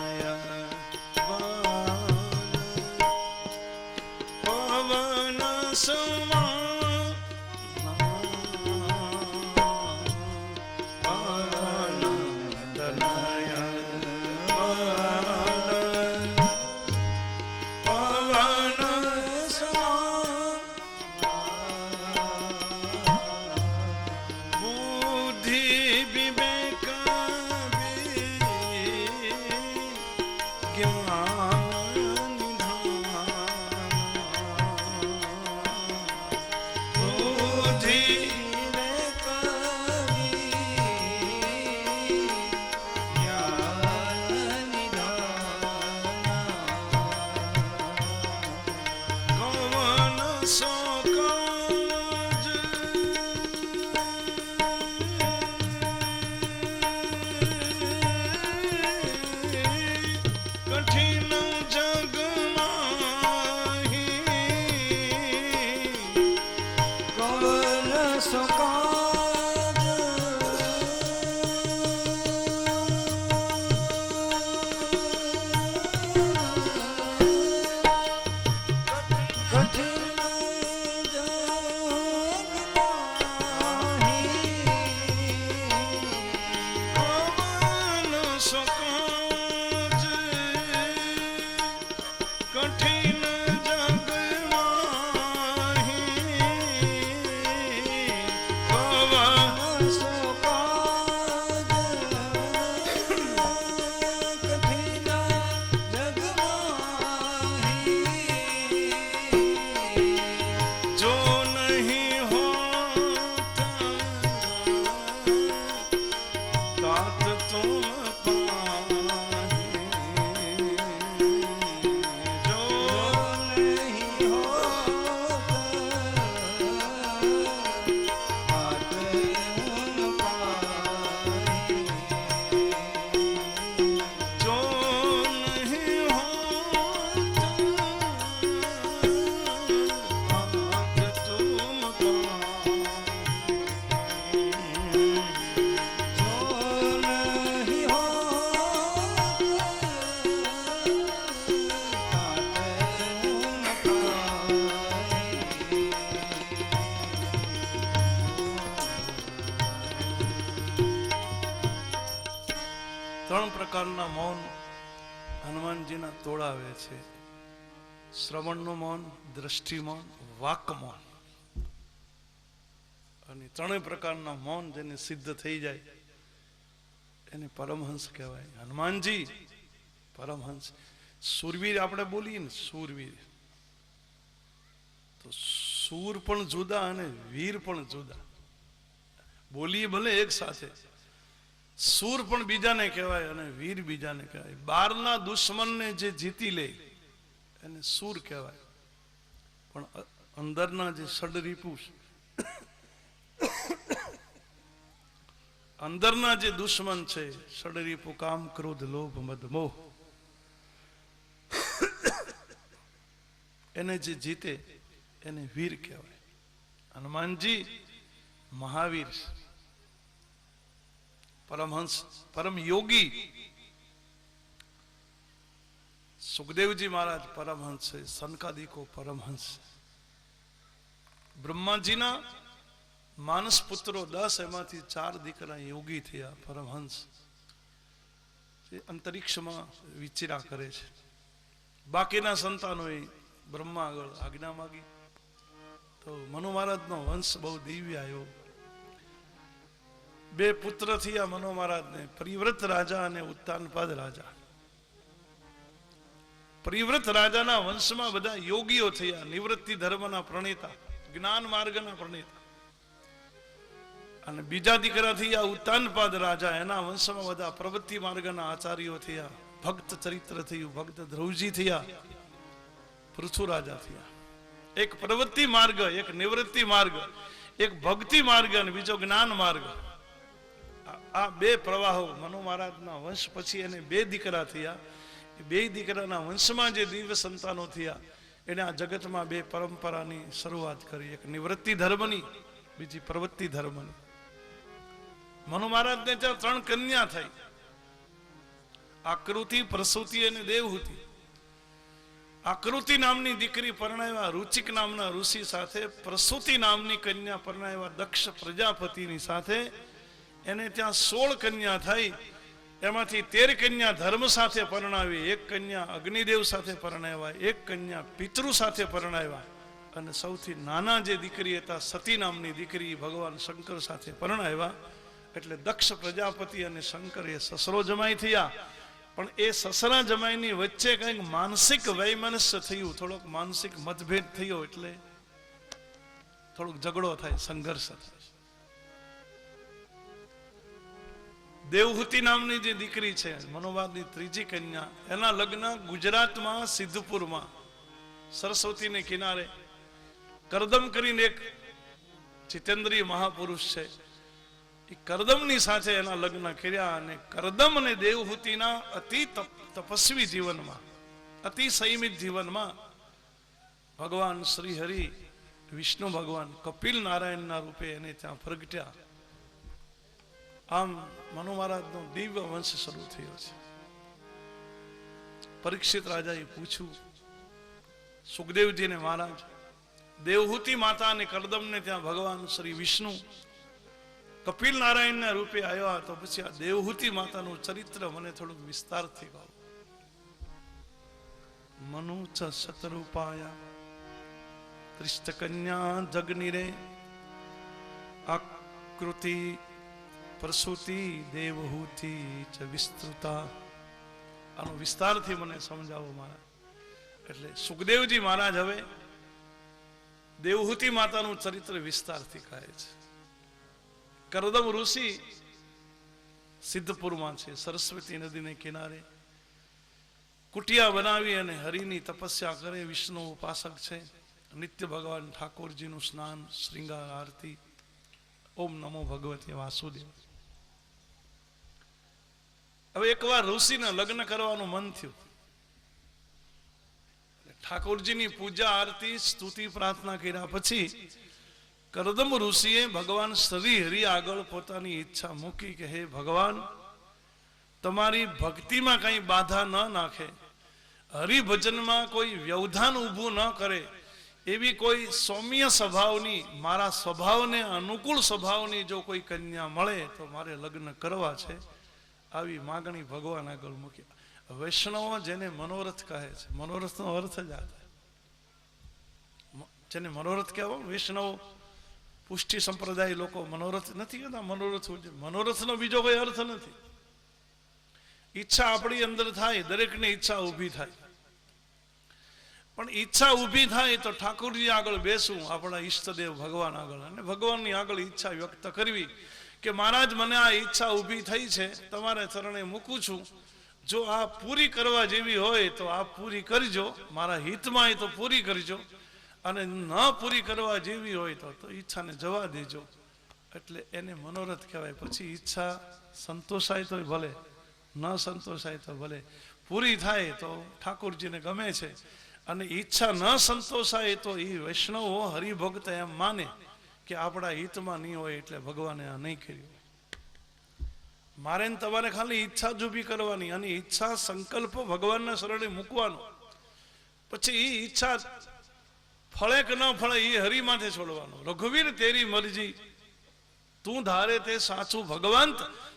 ત્રણ પ્રકારના મૌન હનુમાનજીના તોડાવે છે. શ્રવણનું મૌન, દ્રષ્ટિ મૌન, વાક મૌન. અને ત્રણેય પ્રકારના મૌન જેને સિદ્ધ થઈ જાય એને પરમહંસ કહેવાય. હનુમાનજી પરમહંસ. સુરવીર આપણે બોલીએ ને, સુરવીર, તો સુર પણ જુદા અને વીર પણ જુદા. બોલીએ ભલે એક સાથે, સુર પણ બીજાને કહેવાય અને વીર બીજાને કહેવાય. બહારના દુશ્મનને જે જીતી લે એને સુર કહેવાય, પણ અંદરના જે ષડરીપુ અંદરના જે દુશ્મન છે, ષડરીપુ કામ, ક્રોધ, લોભ, મદ, મોહ, એને જે જીતે એને વીર કહેવાય. હનુમાનજી મહાવીર, પરમહંસ, પરમ યોગી. સુખદેવજી મહારાજ પરમહંસ છે, સનકાદિકો પરમહંસ. બ્રહ્માજીના માનસ પુત્રો 10, એમાંથી 4 દીકરા યોગી થયા, પરમહંસ. અંતરિક્ષમાં વિચરા કરે છે. બાકીના સંતાનોએ બ્રહ્મા આગળ આજ્ઞા માગી તો મનુ મહારાજનો વંશ બહુ દિવ્ય આવ્યો. 2 પુત્ર થયા મનુ મહારાજને, પરિવ્રત રાજા અને ઉત્તાનપાદ રાજા. પરિવ્રત રાજાના વંશમાં બધા યોગીઓ થયા, નિવૃત્તિ ધર્મના પ્રણેતા, જ્ઞાન માર્ગના પ્રણેતા. અને બીજા દીકરા થયા ઉત્તાનપાદ રાજા, એના વંશમાં બધા પ્રવૃત્તિ માર્ગના આચાર્યો થયા, ભક્ત ચરિત્ર થયું, ભક્ત ધ્રુવજી થયા, પૃથુ રાજા થયા. એક પ્રવૃત્તિ માર્ગ, એક નિવૃત્તિ માર્ગ, એક ભક્તિ માર્ગ અને બીજો જ્ઞાન માર્ગ. આ 2 પ્રવાહો મનુ મહારાજના વંશ પછી એને 2 દીકરા થયા. એ 2 દીકરાના વંશમાં જે દિવ્ય સંતાનો થયા એને આ જગતમાં 2 પરંપરાની શરૂઆત કરી, એક નિવૃત્તિ ધર્મની, બીજી પ્રવૃત્તિ ધર્મની. મનુ મહારાજને ત્યાં 3 કન્યા થઈ, આકૃતિ, પ્રસૂતિ અને દેવહૂતિ. આકૃતિ નામની દીકરી પરણાવ્યા રુચિક નામના ઋષિ સાથે, પ્રસૂતિ નામની કન્યા પરણાવ્યા દક્ષ પ્રજાપતિની સાથે. એને ત્યાં 16 કન્યા થઈ, એમાંથી 13 કન્યા ધર્મ સાથે પરણાવી, 1 કન્યા અગ્નિદેવ સાથે પરણાવ્યા, 1 કન્યા પિતૃ સાથે પરણાવ્યા, અને સૌથી નાના જે દીકરી હતા સતી નામની દીકરી ભગવાન શંકર સાથે પરણાવ્યા. એટલે દક્ષ પ્રજાપતિ અને શંકર એ સસરો જમાઈ થયા. પણ એ સસરા જમાઈની વચ્ચે કંઈક માનસિક વૈમનસ્ય થયું, થોડોક માનસિક મતભેદ થયો, એટલે થોડોક ઝઘડો થાય, સંઘર્ષ થાય. દેવહૂતિ નામની જે દીકરી છે, મનોવાદની 3જી કન્યા, એના લગ્ન ગુજરાતમાં સિદ્ધપુરમાં સરસ્વતીને કિનારે કરદમ કરીને એક જીતેન્દ્રીય મહાપુરુષ છે, એ કરદમની સાથે એના લગ્ન કર્યા. અને કરદમ અને દેવહૂતિના અતિ તપસ્વી જીવનમાં, અતિ સંયમિત જીવનમાં ભગવાન શ્રી હરિ, વિષ્ણુ ભગવાન કપિલ નારાયણના રૂપે એને ત્યાં પ્રગટ્યા. આમ મનુ મહારાજનો દિવ્ય વંશ શરૂ થયો છે. પરીક્ષિત રાજાએ પૂછ્યું સુખદેવજીને, મહારાજ, દેવહૂતિ માતા અને કરદમને ત્યાં ભગવાન શ્રી વિષ્ણુ કપિલ નારાયણના રૂપે આવ્યા, તો પછી આ દેવહૂતિ માતાનું ચરિત્ર મને થોડુંક વિસ્તારથી કહો. મનુ ચ શતરૂપાયા ત્રિષ્ટ કન્યા જગનિરે આકૃતિ પ્રસૂતિ દેવહૂતિ ચ વિસ્તૃતા. આનો વિસ્તારથી મને સમજાવો મહારાજ. એટલે સુખદેવજી મહારાજ હવે દેવહૂતિ માતાનું ચરિત્ર વિસ્તારથી કહે છે. કરદમ ઋષિ સિદ્ધપુરમાં છે, સરસ્વતી નદીને કિનારે કુટિયા બનાવી અને હરિની તપસ્યા કરે, વિષ્ણુ ઉપાસક છે. નિત્ય ભગવાન ઠાકોરજીનું સ્નાન, શ્રૃંગાર, આરતી. ઓમ નમો ભગવતે વાસુદેવ. હવે એકવાર ઋષિના લગ્ન કરવાનું મન થયું. ઠાકોરજીની પૂજા, આરતી, સ્તુતિ, પ્રાર્થના કર્યા પછી કરદમ ઋષિએ ભગવાન શ્રી હરિ આગળ પોતાની ઈચ્છા મૂકી કે હે ભગવાન, તમારી ભક્તિમાં કઈ બાધા ન નાખે, હરિભજનમાં કોઈ વ્યવધાન ઊભું ન કરે, એવી કોઈ સૌમ્ય સ્વભાવની, મારા સ્વભાવને અનુકૂળ સ્વભાવની જો કોઈ કન્યા મળે તો મારે લગ્ન કરવા છે. આવી માગણી ભગવાન આગળ મૂકી. વૈષ્ણવો જેને મનોરથ કહે છે, મનોરથનો અર્થ જ આ થાય. જેને મનોરથ કહેવો, વૈષ્ણવો પુષ્ટિ સંપ્રદાય લોકો મનોરથ નથી કહેતા. મનોરથનો બીજો કોઈ અર્થ નથી. ઈચ્છા આપણી અંદર થાય, દરેકની ઈચ્છા ઊભી થાય. પણ ઈચ્છા ઊભી થાય તો ઠાકોરજી આગળ બેસવું, આપણા ઈષ્ટદેવ ભગવાન આગળ, અને ભગવાનની આગળ ઈચ્છા વ્યક્ત કરવી કે મહારાજ, મને આ ઈચ્છા ઊભી થઈ છે, તમારા ચરણે મૂકું છું. જો આ પૂરી કરવા જેવી હોય તો આપ પૂરી કરજો, મારા હિતમાં હોય તો પૂરી કરજો, અને ન પૂરી કરવા જેવી હોય તો ઈચ્છાને જવા દેજો. એટલે એને મનોરથ કહેવાય. પછી ઈચ્છા સંતોષાય તો ભલે, ન સંતોષાય તો ભલે, પૂરી થાય તો ઠાકોરજીને ગમે છે. અને ઈચ્છા ન સંતોષાય તો એ વૈષ્ણવો હરિભક્ત એમ માને કે આપણા હિતમાં નહીં હોય એટલે ભગવાને આ નહીં કર્યું. મારે ને તમારે ખાલી ઈચ્છા જ ઊભી કરવાની, અને ઈચ્છા સંકલ્પ ભગવાનના શરણે મૂકવાનો. પછી એ ઈચ્છા ફળે કે ન ફળે એ હરિ માથે છોડવાનો. રઘુવીર તેરી મરજી, તું ધારે તે સાચું ભગવાન,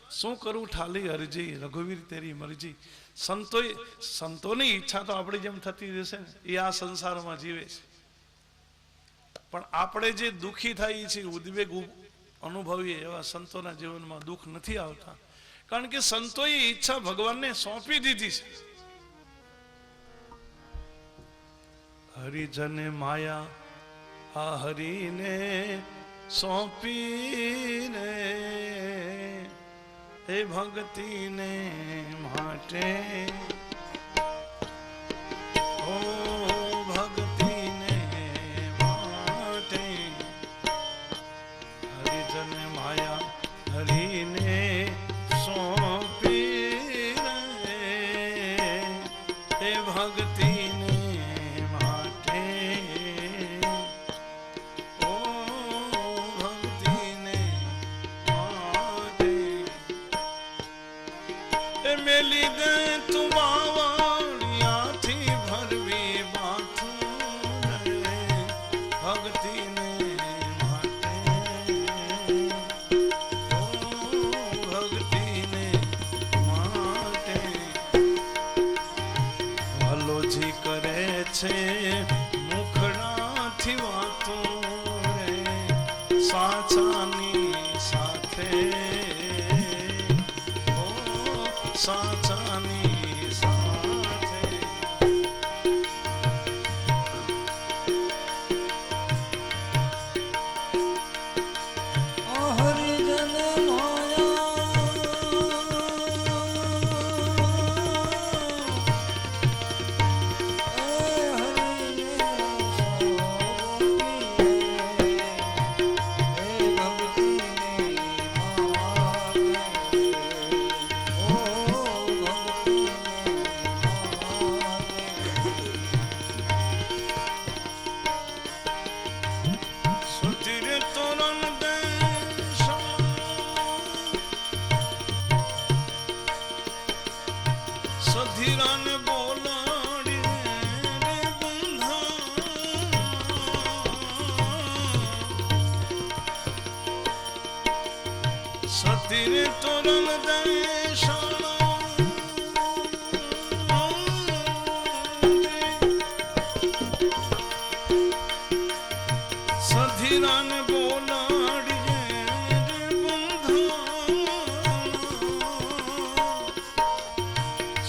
શું કરું ઠાલી અરજી. રઘુવીર તેરી મરજી. સંતોની ઈચ્છા તો આપણી જેમ થતી રહેશે ને, એ આ સંસારમાં જીવે છે. પણ આપણે જે દુઃખી થઈએ છીએ, ઉદ્વેગ અનુભવીએ, એવા સંતોના જીવનમાં દુઃખ નથી આવતા. કારણ કે સંતોએ ઈચ્છા ભગવાનને સોંપી દીધી છે. હરિજન માયા આ હરિને સોંપીને, એ ભક્તિને માટે, ઓ ભક્તિને માટે. હરિજન માયા હરિને સોંપીને, એ ભક્તિને માટે, ઓ ભક્તિને માટે. એ મેલી દે તું બાવળિયાથી ભરવી બાથું રે, ભક્તિને માટે, ઓ ભક્તિને માટે. ભલોજી કરે છે મુખડાથી વાતું રે, સાચાની સાથે, સાચાની સાથે. હરિજન સધીરાને બોલાડી રે બંધા, સતીરે તોરણ દેશાળા, સધીરાને બોલાડી રે બંધા.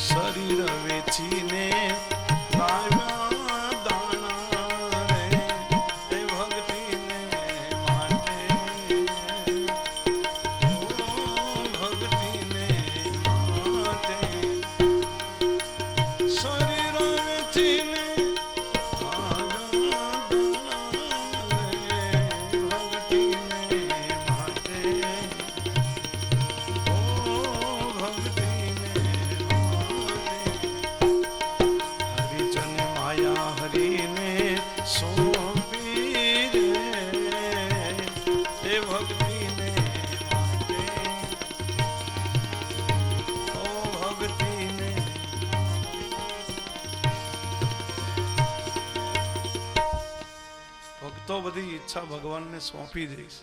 શરીર વેચીને લાવ્યા દાણા રે, એ ભક્તિને માટે, ઓ ભક્તિને માટે. શરીર વેચીને લાવ્યા દાણા રે, ભક્તિને માટે, ઓ ભક્તિને માટે. હરિજન માયા હરિને સોંપી રે, એ ભક્તિને માટે, ઓ ભક્તિને. ભક્તો બધી ઈચ્છા ભગવાનને સોંપી દઈશ.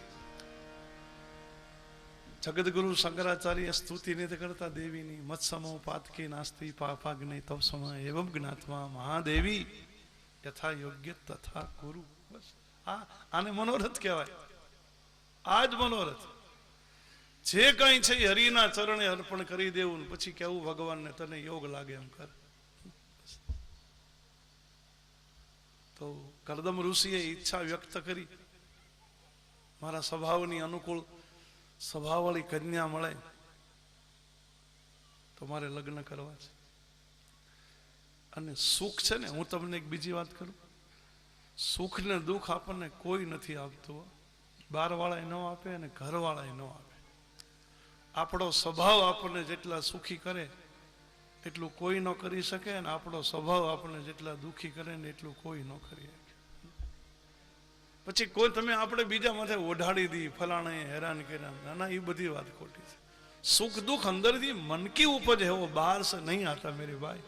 જગદગુરુ શંકરાચાર્ય સ્તુતિ નથી કરતા દેવીની, મત્સમો પાતકી નાસ્તી પાપાગ્નિ તવ સમય એવમ જ્ઞાત્મા મહાદેવી યથા યોગ્ય તથા કુરુ. બસ આને મનોરથ કહેવાય. આ જ મનોરથ. જે કંઈ છે એ હરિના ચરણે અર્પણ કરી દેવું, પછી કેવું ભગવાનને તને યોગ લાગે એમ કર. તો કરદમ ઋષિએ ઈચ્છા વ્યક્ત કરી, મારા સ્વભાવની અનુકૂળ સ્વભાવવાળી કન્યા મળે તો મારે લગ્ન કરવા છે. અને સુખ છે ને, હું તમને એક બીજી વાત કરું, સુખ ને દુઃખ આપણને કોઈ નથી આપતું. બહારવાળા ન આપે અને ઘરવાળા ન આપે. આપણો સ્વભાવ આપણને જેટલા સુખી કરે એટલું કોઈ ન કરી શકે, અને આપણો સ્વભાવ આપણને જેટલા દુઃખી કરે ને એટલું કોઈ ન કરી શકે. પછી કોઈ તમે આપણે બીજા માથે ઓઢાડી દી, ફલાણે હેરાન કર્યા, ના ના, એ બધી વાત ખોટી છે. સુખ દુઃખ અંદરથી મન કી ઉપજ है, वो बाहर से नहीं आता मेरे भाई.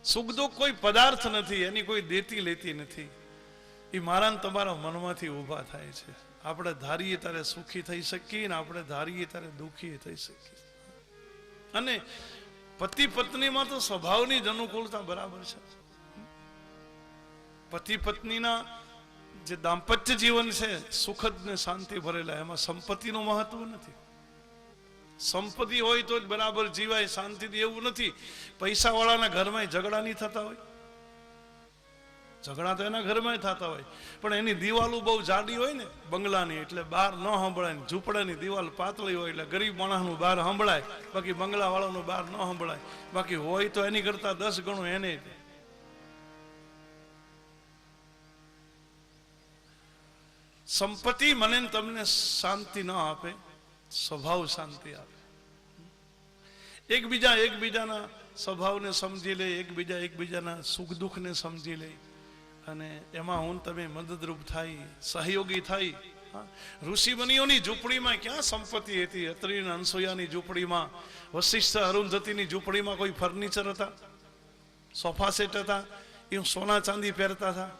સુખ દુઃખ કોઈ પદાર્થ નથી, એની કોઈ દેતી લેતી નથી. એ મારા ને તમારા મનમાંથી ઊભા થાય છે. આપણે ધારીએ ત્યારે સુખી થઈ શકીએ, ને આપણે ધારીએ ત્યારે દુઃખી થઈ શકીએ. અને પતિ પત્નીમાં તો સ્વભાવની જ અનુકૂળતા બરાબર છે. પતિ પત્નીના જે દાંપત્ય જીવન છે સુખદ ને શાંતિ ભરેલા, એમાં સંપત્તિનું મહત્વ નથી. સંપત્તિ હોય તો જ બરાબર જીવાય શાંતિથી, એવું નથી. પૈસા વાળાના ઘરમાં ઝઘડા નહીં થતા હોય? ઝઘડા તો એના ઘરમાં થતા હોય, પણ એની દિવાલો બહુ જાડી હોય ને બંગલાની, એટલે બહાર ન સંભળાય. ઝૂંપડાની દિવાલ પાતળી હોય એટલે ગરીબ માણસનું બહાર સંભળાય, બાકી બંગલા વાળાનું બહાર ન સંભળાય. બાકી હોય તો એની કરતા 10 ગણું એને. સંપત્તિ મને તમને શાંતિ ન આપે, સ્વભાવ શાંતિ આપે. એકબીજાના સ્વભાવને સમજી લે, એકબીજાના સુખ દુઃખને સમજી લે, અને એમાં હું તમે મદદરૂપ થાય, સહયોગી થાય. ઋષિ મુનિઓની ઝૂંપડીમાં ક્યાં સંપત્તિ હતી? અત્રિ અને અનસૂયાની ઝૂંપડીમાં, વશિષ્ઠ અરુંધતીની ઝૂંપડીમાં કોઈ ફર્નિચર હતા? સોફા સેટ હતા? એ સોના ચાંદી પહેરતા હતા?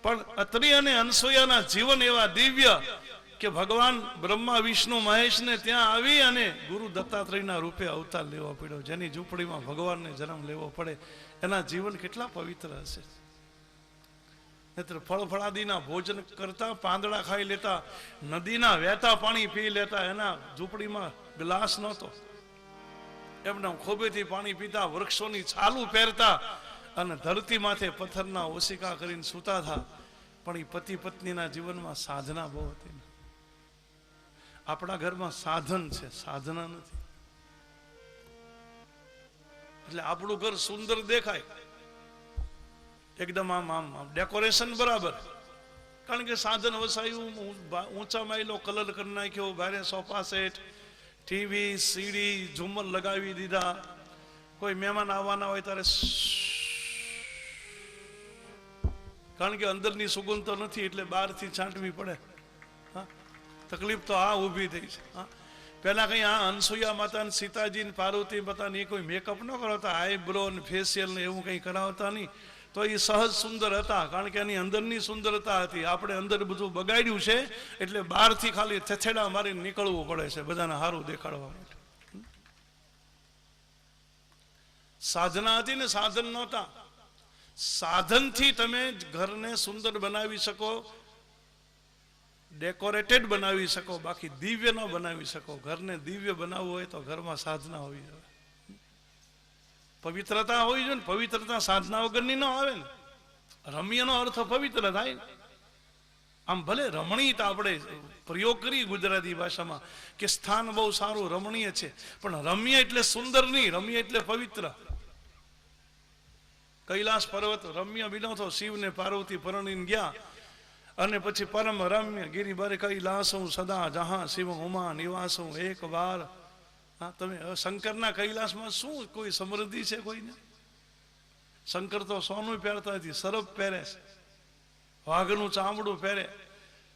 પણ અત્રિ અને અનસૂયાના જીવન એવા દિવ્ય કે ભગવાન બ્રહ્મા વિષ્ણુ મહેશને ત્યાં આવી અને ગુરુ દત્તાત્રેયના રૂપે અવતાર લેવો પડ્યો. જેની ઝૂંપડીમાં ભગવાનને જન્મ લેવો પડે, એના જીવન કેટલા પવિત્ર હશે. નહીતર ફળફળાદીના ભોજન કરતા, પાંદડા ખાઈ લેતા, નદીના વહેતા પાણી પી લેતા. એના ઝૂંપડીમાં ગ્લાસ નહોતો, એમના ખોબેથી પાણી પીતા, વૃક્ષોની છાલું પહેરતા, અને ધરતી માથે પથ્થરના ઓશિકા કરીને સૂતા હતા. પણ એ પતિ પત્નીના જીવનમાં સાધના બહુ હતી. આપણા ઘરમાં સાધન છે, સાધના નથી. એટલે આપણું ઘર સુંદર દેખાય, એકદમ આમ ડેકોરેશન બરાબર, કારણ કે સાધન વસાયું, ઊંચા માયલો કલર કરી નાખ્યો, ભારે સોફા સેટ, ટીવી, સીડી, ઝુમ્મર લગાવી દીધા. કોઈ મહેમાન આવવાના હોય ત્યારે, કારણ કે અંદરની સુગંધ તો નથી એટલે બહારથી છાંટવી પડે. તકલીફ તો આ ઊભી થઈ છે. પેલા કઈ આ અનસૂયા માતા, સીતાજી, પાર્વતી માતા ને કોઈ મેકઅપ ન કરાવતા, આઈબ્રો ને ફેશિયલ ને એવું કઈ કરાવતા નહીં, તો એ સહજ સુંદર હતા, કારણ કે એની અંદરની સુંદરતા હતી. આપણે અંદર બધું બગાડ્યું છે, એટલે બહારથી ખાલી થેથેડા મારીને નીકળવું પડે છે બધાને સારું દેખાડવા માટે. સાધના હતી ને સાધન નહોતા. સાધનથી તમે ઘરને સુંદર બનાવી શકો, ડેકોરેટેડ બનાવી શકો, બાકી દિવ્ય ન બનાવી શકો. ઘરને દિવ્ય બનાવવું હોય તો ઘરમાં સાધના હોવી જોઈએ, પવિત્રતા હોવી જોઈએ. પવિત્રતા સાધના વગરની ન આવે ને. રમ્યનો અર્થ પવિત્ર થાય. આમ ભલે રમણીયતા આપણે પ્રયોગ કરીએ ગુજરાતી ભાષામાં કે સ્થાન બહુ સારું રમણીય છે, પણ રમ્ય એટલે સુંદર નહીં, રમ્ય એટલે પવિત્ર. કૈલાસ પર્વત રમ્ય બિનો તો શિવ ને પાર્વતી પરણીને ગયા, અને પછી પરમ રમ્ય ગિરિબર કૈલાસું સદા જહાં શિવ ઉમા નિવાસું એક વાર. તમે શંકરના કૈલાસમાં શું કોઈ સમૃદ્ધિ છે કોઈને? શંકર તો સોનું પહેરતા નથી, સરપ પહેરે છે, વાઘનું ચામડું પહેરે,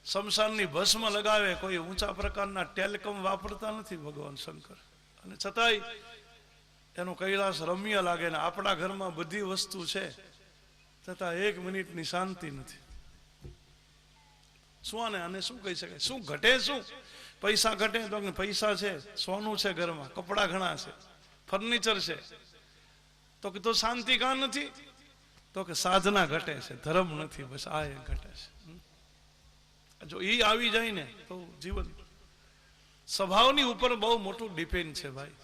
શમશાનની ભસ્મ લગાવે, કોઈ ઊંચા પ્રકારના ટેલકમ વાપરતા નથી ભગવાન શંકર. અને છતાંય એનો કૈલાસ રમ્ય લાગે. ને આપણા ઘરમાં બધી વસ્તુ છે, છતાં 1 મિનિટની શાંતિ નથી. શું આને શું કહી શકાય? શું ઘટે? શું પૈસા ઘટે? તો પૈસા છે, સોનું છે ઘરમાં, કપડા ઘણા છે, ફર્નિચર છે, તો શાંતિ કાં નથી? તો કે સાધના ઘટે છે, ધર્મ નથી. બસ આ એ ઘટે છે. જો એ આવી જાય ને તો જીવન સ્વભાવની ઉપર બહુ મોટું ડિપેન્ડ છે ભાઈ.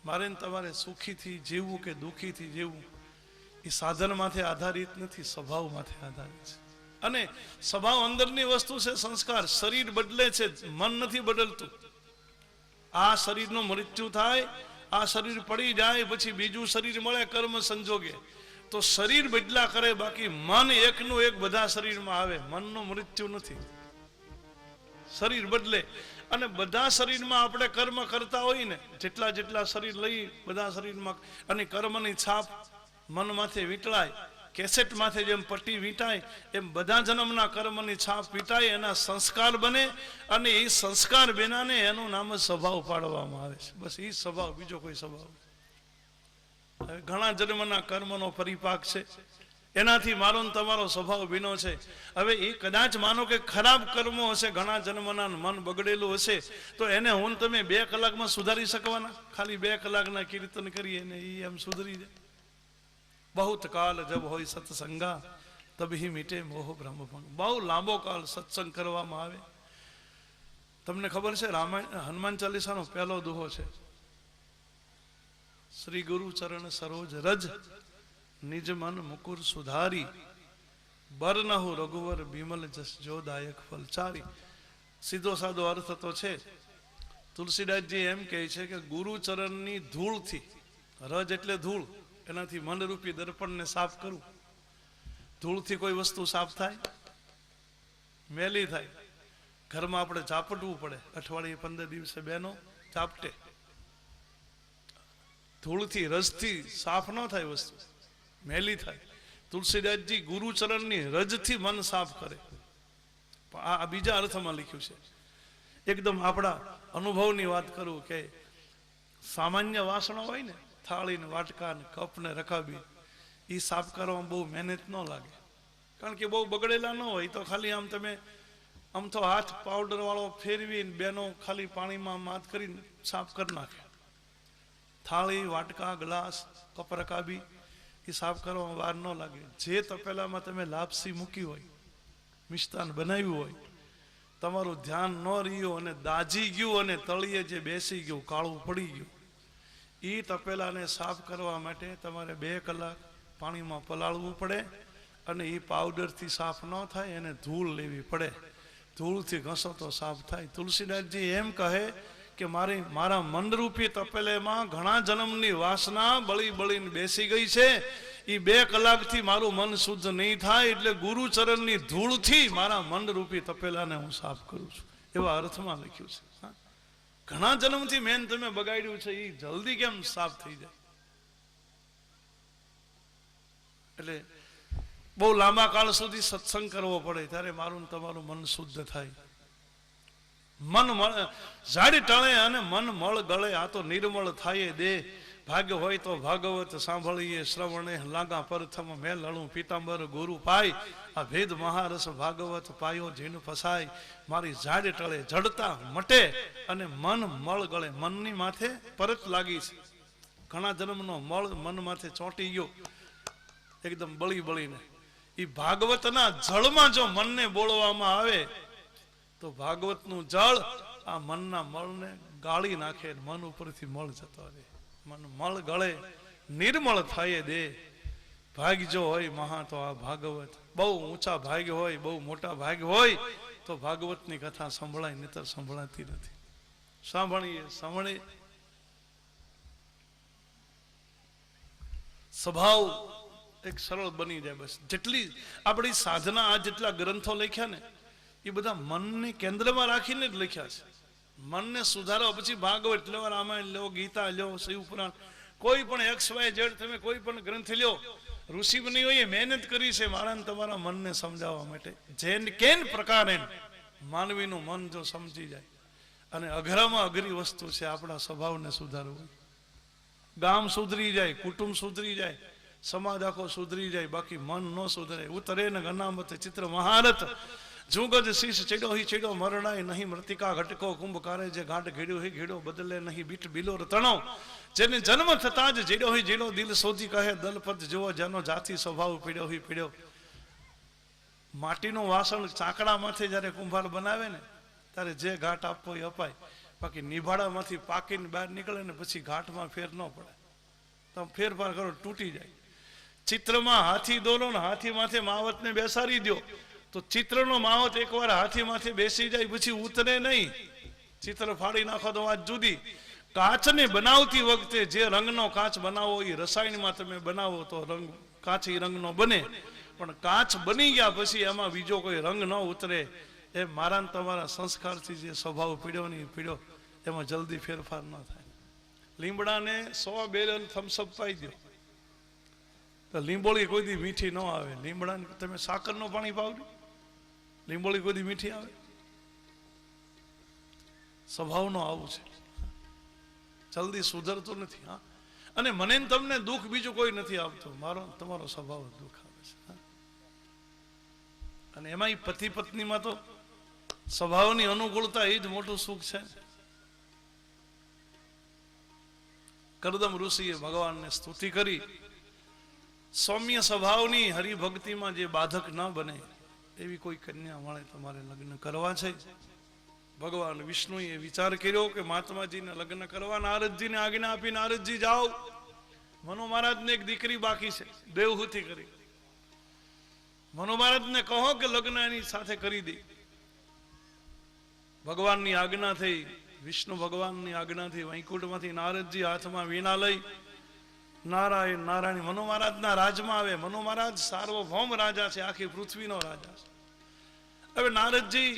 મારે તમારે સુખીથી જીવવું કે દુઃખીથી જીવવું એ સાધન માથે આધારિત નથી, સ્વભાવ માથે આધારિત છે. અને સ્વભાવ અંદરની વસ્તુ છે, સંસ્કાર. શરીર બદલે છે, મન નથી બદલતું. આ શરીરનું મૃત્યુ થાય, આ શરીર પડી જાય, પછી બીજું શરીર મળે કર્મ સંજોગે, તો શરીર બદલા કરે, બાકી મન એકનું એક બધા શરીરમાં આવે. મનનું મૃત્યુ નથી. શરીર બદલે. અને બધા શરીરમાં આપણે કર્મ કરતા હોય ને, જેટલા જેટલા શરીર લઈ બધા શરીરમાં, અને કર્મની છાપ મનમાંથી વીંટળાય, કેસેટ માથે જેમ પટ્ટી વીંટાય એમ બધા જન્મના કર્મની છાપ વીંટાય, એના સંસ્કાર બને, અને એ સંસ્કાર બેનાને એનું નામ જ સ્વભાવ પાડવામાં આવે છે. બસ એ સ્વભાવ, બીજો કોઈ સ્વભાવ. હવે ઘણા જન્મના કર્મનો પરિપાક છે, એનાથી મારો ને તમારો સ્વભાવ ભીનો છે. હવે એ કદાચ માનો કે ખરાબ કર્મો હશે, ઘણા જન્મના મન બગડેલું હશે, તો એને હું તમે 2 કલાકમાં સુધારી શકવાના? ખાલી 2 કલાકના કીર્તન કરીએ ને એ એમ સુધરી જાય? બહુત કાલ જબ હોય સત્સંગા તબહી મીટે મોહ બ્રહ્મ ભંગ. બહુ લાંબો કાળ સત્સંગ કરવામાં આવે. તમને ખબર છે રામાયણ હનુમાન ચાલીસાનો પહેલો દુહો છે, શ્રી ગુરુ ચરણ સરોજ રજ નિજ મન મુકુર સુધારી, બરનહુ રઘુવર બિમલ જસ જો દાયક ફલચારી. સીધો સાદો અર્થ તો છે, તુલસીદાસજી એમ કહે છે કે ગુરુ ચરણની ધૂળથી, રજ એટલે ધૂળ, એનાથી મનરૂપી દર્પણને સાફ કરવું. ધૂળથી કોઈ વસ્તુ સાફ થાય? મેલી થાય. ઘરમાં આપણે ઝાપટવું પડે, અઠવાડિયે 15 દિવસે બહેનો ઝાપટે. ધૂળથી રજથી સાફ ન થાય વસ્તુ, મેલી થાય. તુલસીદાસજી ગુરુચરણની રજથી મન સાફ કરે. આ બીજા અર્થમાં લખ્યું છે. એકદમ આપણા અનુભવની વાત કરું કે સામાન્ય વાસણો હોય ને, થાળી ને વાટકા ને કપ ને રકાબી, એ સાફ કરવામાં બહુ મહેનત ન લાગે, કારણ કે બહુ બગડેલા ન હોય. તો ખાલી આમ તમે આમ તો હાથ પાવડર વાળો ફેરવીને બેનો ખાલી પાણીમાં માથ કરીને સાફ કરી નાખે. થાળી વાટકા ગ્લાસ કપ રકાબી એ સાફ કરવામાં વાર ન લાગે. જે તપેલામાં તમે લાપસી મૂકી હોય, મિષ્ટાન બનાવ્યું હોય, તમારું ધ્યાન ન રહ્યું અને દાજી ગયું અને તળિયે જે બેસી ગયું, કાળું પડી ગયું, એ તપેલાને સાફ કરવા માટે તમારે 2 કલાક પાણીમાં પલાળવું પડે, અને એ પાવડરથી સાફ ન થાય, એને ધૂળ લેવી પડે. ધૂળથી ઘસો તો સાફ થાય. તુલસીદાસજી એમ કહે કે મારા મનરૂપી તપેલામાં ઘણા જન્મની વાસના બળી બળીને બેસી ગઈ છે, એ 2 કલાકથી મારું મન શુદ્ધ નહીં થાય, એટલે ગુરુચરણની ધૂળથી મારા મનરૂપી તપેલાને હું સાફ કરું છું. એવા અર્થમાં લખ્યું છે. ઘણા જન્મથી મેન તમે બગાડ્યું છે, એ જલ્દી કેમ સાફ થઈ જાય? એટલે બહુ લાંબા કાળ સુધી સત્સંગ કરવો પડે, ત્યારે મારું તમારું મન શુદ્ધ થાય. મન ઝાડી ટળે અને મન મળ ગળે, આ તો નિર્મળ થાય દેહ. ભાગ્ય હોય તો ભાગવત સાંભળીએ, શ્રવણે લાગા પ્રથમ મેં લડું પીતાંબર ગુરુ પાય. આ ભેદ મહારસ ભાગવત પાયો જીન ફસાય. મારી ઝાડ ટળે, જડતા મટે, અને મન મળ ગળે. મનની માથે પરત લાગી છે, ઘણા જન્મનો મળ મન માથે ચોંટી ગયો એકદમ બળી બળીને. એ ભાગવતના જળમાં જો મનને બોળવામાં આવે તો ભાગવતનું જળ આ મનના મળને ગાળી નાખે, મન ઉપરથી મળ જતો રહે. મન મળ ગળે, નિર્મળ થાય દે. ભાગ્ય હોય મહા તો આ ભાગવત. બહુ ઊંચા ભાગ્ય હોય, બહુ મોટા ભાગ્ય હોય તો ભાગવતની કથા સંભળાય, નહીતર સંભળાતી નથી. સાંભળીએ સ્વભાવ એક સરળ બની જાય. બસ જેટલી આપણી સાધના, આ જેટલા ગ્રંથો લખ્યા ને, એ બધા મનને કેન્દ્રમાં રાખીને જ લખ્યા છે. મનને સુધારો. પછી ભાગવત લો, રામાયણ લો, ગીતા લો, શિવ પુરાણ, કોઈ પણ XYZ તમે કોઈ પણ ગ્રંથ લો, ઋષિ મુનિઓએ મહેનત કરી છે મારા ને તમારા મનને સમજાવવા માટે. જેન કેન પ્રકારે માનવીનું મન જો સમજી જાય, અને અઘરામાં અઘરી વસ્તુ છે આપણા સ્વભાવને સુધારવું. ગામ સુધરી જાય, કુટુંબ સુધરી જાય, સમાજ આખો સુધરી જાય, બાકી મન ન સુધરે. ઉતરે ને ગનામત ચિત્ર મહારત, જુગજ શીશ ચેડો હી ચેડો મરણાય નહીં, મૃતિકા ઘટકો કુંભકારે જે ઘાટ ઘેડ્યો હી ઘેડો બદલે નહીં, બીટ બિલો તણો જેને જન્મ થતા જ જેડો હી જેડો, દિલ શોધી કહે દલપત જેવો, જેનો જાતિ સ્વભાવ પીડ્યો હી પીડ્યો. માટીનું વાસણ ચાકડામાંથી જ્યારે કુંભાર બનાવે ને, ત્યારે જે ઘાટ આપવો એ અપાય, બાકી નિભાડામાંથી પાકીને બહાર નીકળે ને પછી ઘાટમાં ફેર ન પડે. તમે ફેરફાર કરો, તૂટી જાય. ચિત્રમાં હાથી દોરો ને હાથી માથે માવતને બેસાડી દો, તો ચિત્રનો માવત એકવાર હાથી માથે બેસી જાય પછી ઉતરે નહીં. ચિત્ર ફાડી નાખો તો વાત જુદી. કાચને બનાવતી વખતે જે રંગનો કાચ બનાવો એ રસાયણમાં તમે બનાવો તો રંગ કાચી રંગનો બને, પણ કાચ બની ગયા પછી એમાં બીજો કોઈ રંગ ન ઉતરે. એ મારા ને તમારા સંસ્કારથી જે સ્વભાવ પીડ્યો નહીં પીડ્યો એમાં જલ્દી ફેરફાર ન થાય. લીમડાને 100 બેરલ થમ્સઅપ પાઈ દો તો લીંબોળી કોઈ દી મીઠી ન આવે. લીમડાને તમે સાકરનું પાણી પાવજો, લીંબોળી કોઈ દી મીઠી આવે? સ્વભાવનો આવું છે, જલ્દી સુધરતું નથી. હા, અને મને ને તમને દુઃખ બીજું કોઈ નથી આપતું, મારો તમારો સ્વભાવ દુઃખ આવે છે. અને એમાં પતિ પત્નીમાં તો સ્વભાવની અનુકૂળતા એ જ મોટું સુખ છે. કરદમ ઋષિએ ભગવાનને સ્તુતિ કરી, સૌમ્ય સ્વભાવની હરિભક્તિમાં જે બાધક ન બને એવી કોઈ કન્યા મળે તમારે લગ્ન કરવા છે. ભગવાન વિષ્ણુએ વિચાર કર્યો કે મહાત્માજીને લગ્ન કરવા. નારદજીને આજ્ઞા આપી, નારદજી જાઓ, મનુ મહારાજને એક દીકરી બાકી છે, દેવહૂતિ કરી. મનુ મહારાજને કહો કે લગ્ન એની સાથે કરી દે. ભગવાનની આજ્ઞા થઈ, વિષ્ણુ ભગવાનની આજ્ઞાથી વૈકુંઠમાંથી નારદજી હાથમાં વીણા લઈ નારાયણ નારાયણ મનુ મહારાજના રાજમાં આવે. મનુ મહારાજ સાર્વભૌમ રાજા છે, આખી પૃથ્વીનો રાજા છે. હવે નારદજી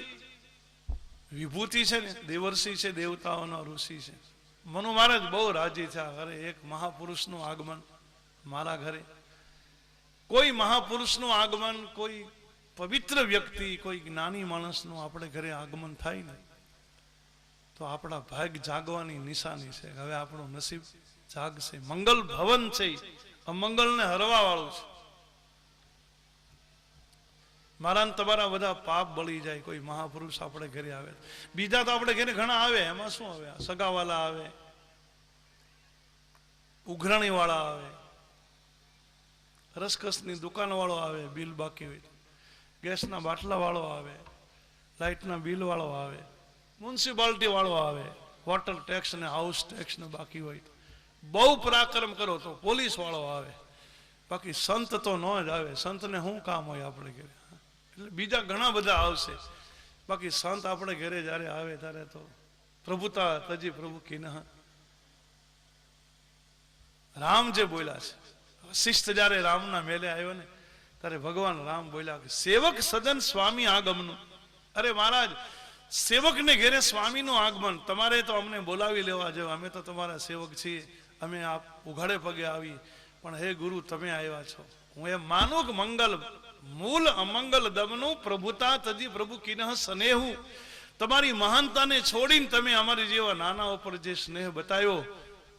વિભૂતિ છે ને, દેવર્ષિ છે, દેવતાઓનો ઋષિ છે. મનુ મહારાજ બહુ રાજી થયા, અરે એક મહાપુરુષનું આગમન મારા ઘરે. કોઈ મહાપુરુષનું આગમન, કોઈ પવિત્ર વ્યક્તિ, કોઈ જ્ઞાની માણસનું આપણે ઘરે આગમન થાય ને તો આપણા ભાગ જાગવાની નિશાની છે. હવે આપણું નસીબ જાગશે. મંગલ ભવન છે, અમંગલને હરવા વાળું છે. મારા તમારા બધા પાપ બળી જાય કોઈ મહાપુરુષ આપણે ઘરે આવે. બીજા તો આપણે ઘરે ઘણા આવે, એમાં શું આવે? સગાવાલા આવે, ઉઘરાણી વાળા આવે, રસકસની દુકાન વાળો આવે, બિલ બાકી હોય, ગેસના બાટલા વાળો આવે, લાઇટના બિલ વાળો આવે, મ્યુનિસિપાલિટી વાળો આવે, વોટર ટેક્સ ને હાઉસ ટેક્સ ને બાકી હોય. બહુ પરાક્રમ કરો તો પોલીસ વાળો આવે. બાકી સંત તો ન જ આવે. સંતને શું કામ હોય આપણે ઘરે? એટલે બીજા ઘણા બધા આવશે, બાકી સંત આપણે ઘરે જયારે આવે ત્યારે તો પ્રભુતા તજી પ્રભુ કિનહ. રામ જે બોલ્યા છે, વશિષ્ઠ જયારે રામના મેલે આવ્યો ને ત્યારે ભગવાન રામ બોલ્યા કે સેવક સદન સ્વામી આગમનું. અરે મહારાજ, સેવકને ઘેરે સ્વામીનું આગમન, તમારે તો અમને બોલાવી લેવા જેવા, અમે તો તમારા સેવક છીએ, અમે આપ ઉઘાડે પગે આવી, પણ હે ગુરુ તમે આવ્યા છો. હું એમ માનું કે મંગલ મૂલ અમંગલ દમનું પ્રભુતા તજી પ્રભુ કિનહ સ્નેહુ. તમારી મહાનતાને છોડીને તમે અમારી જેવા નાના ઉપર જે સ્નેહ બતાવ્યો,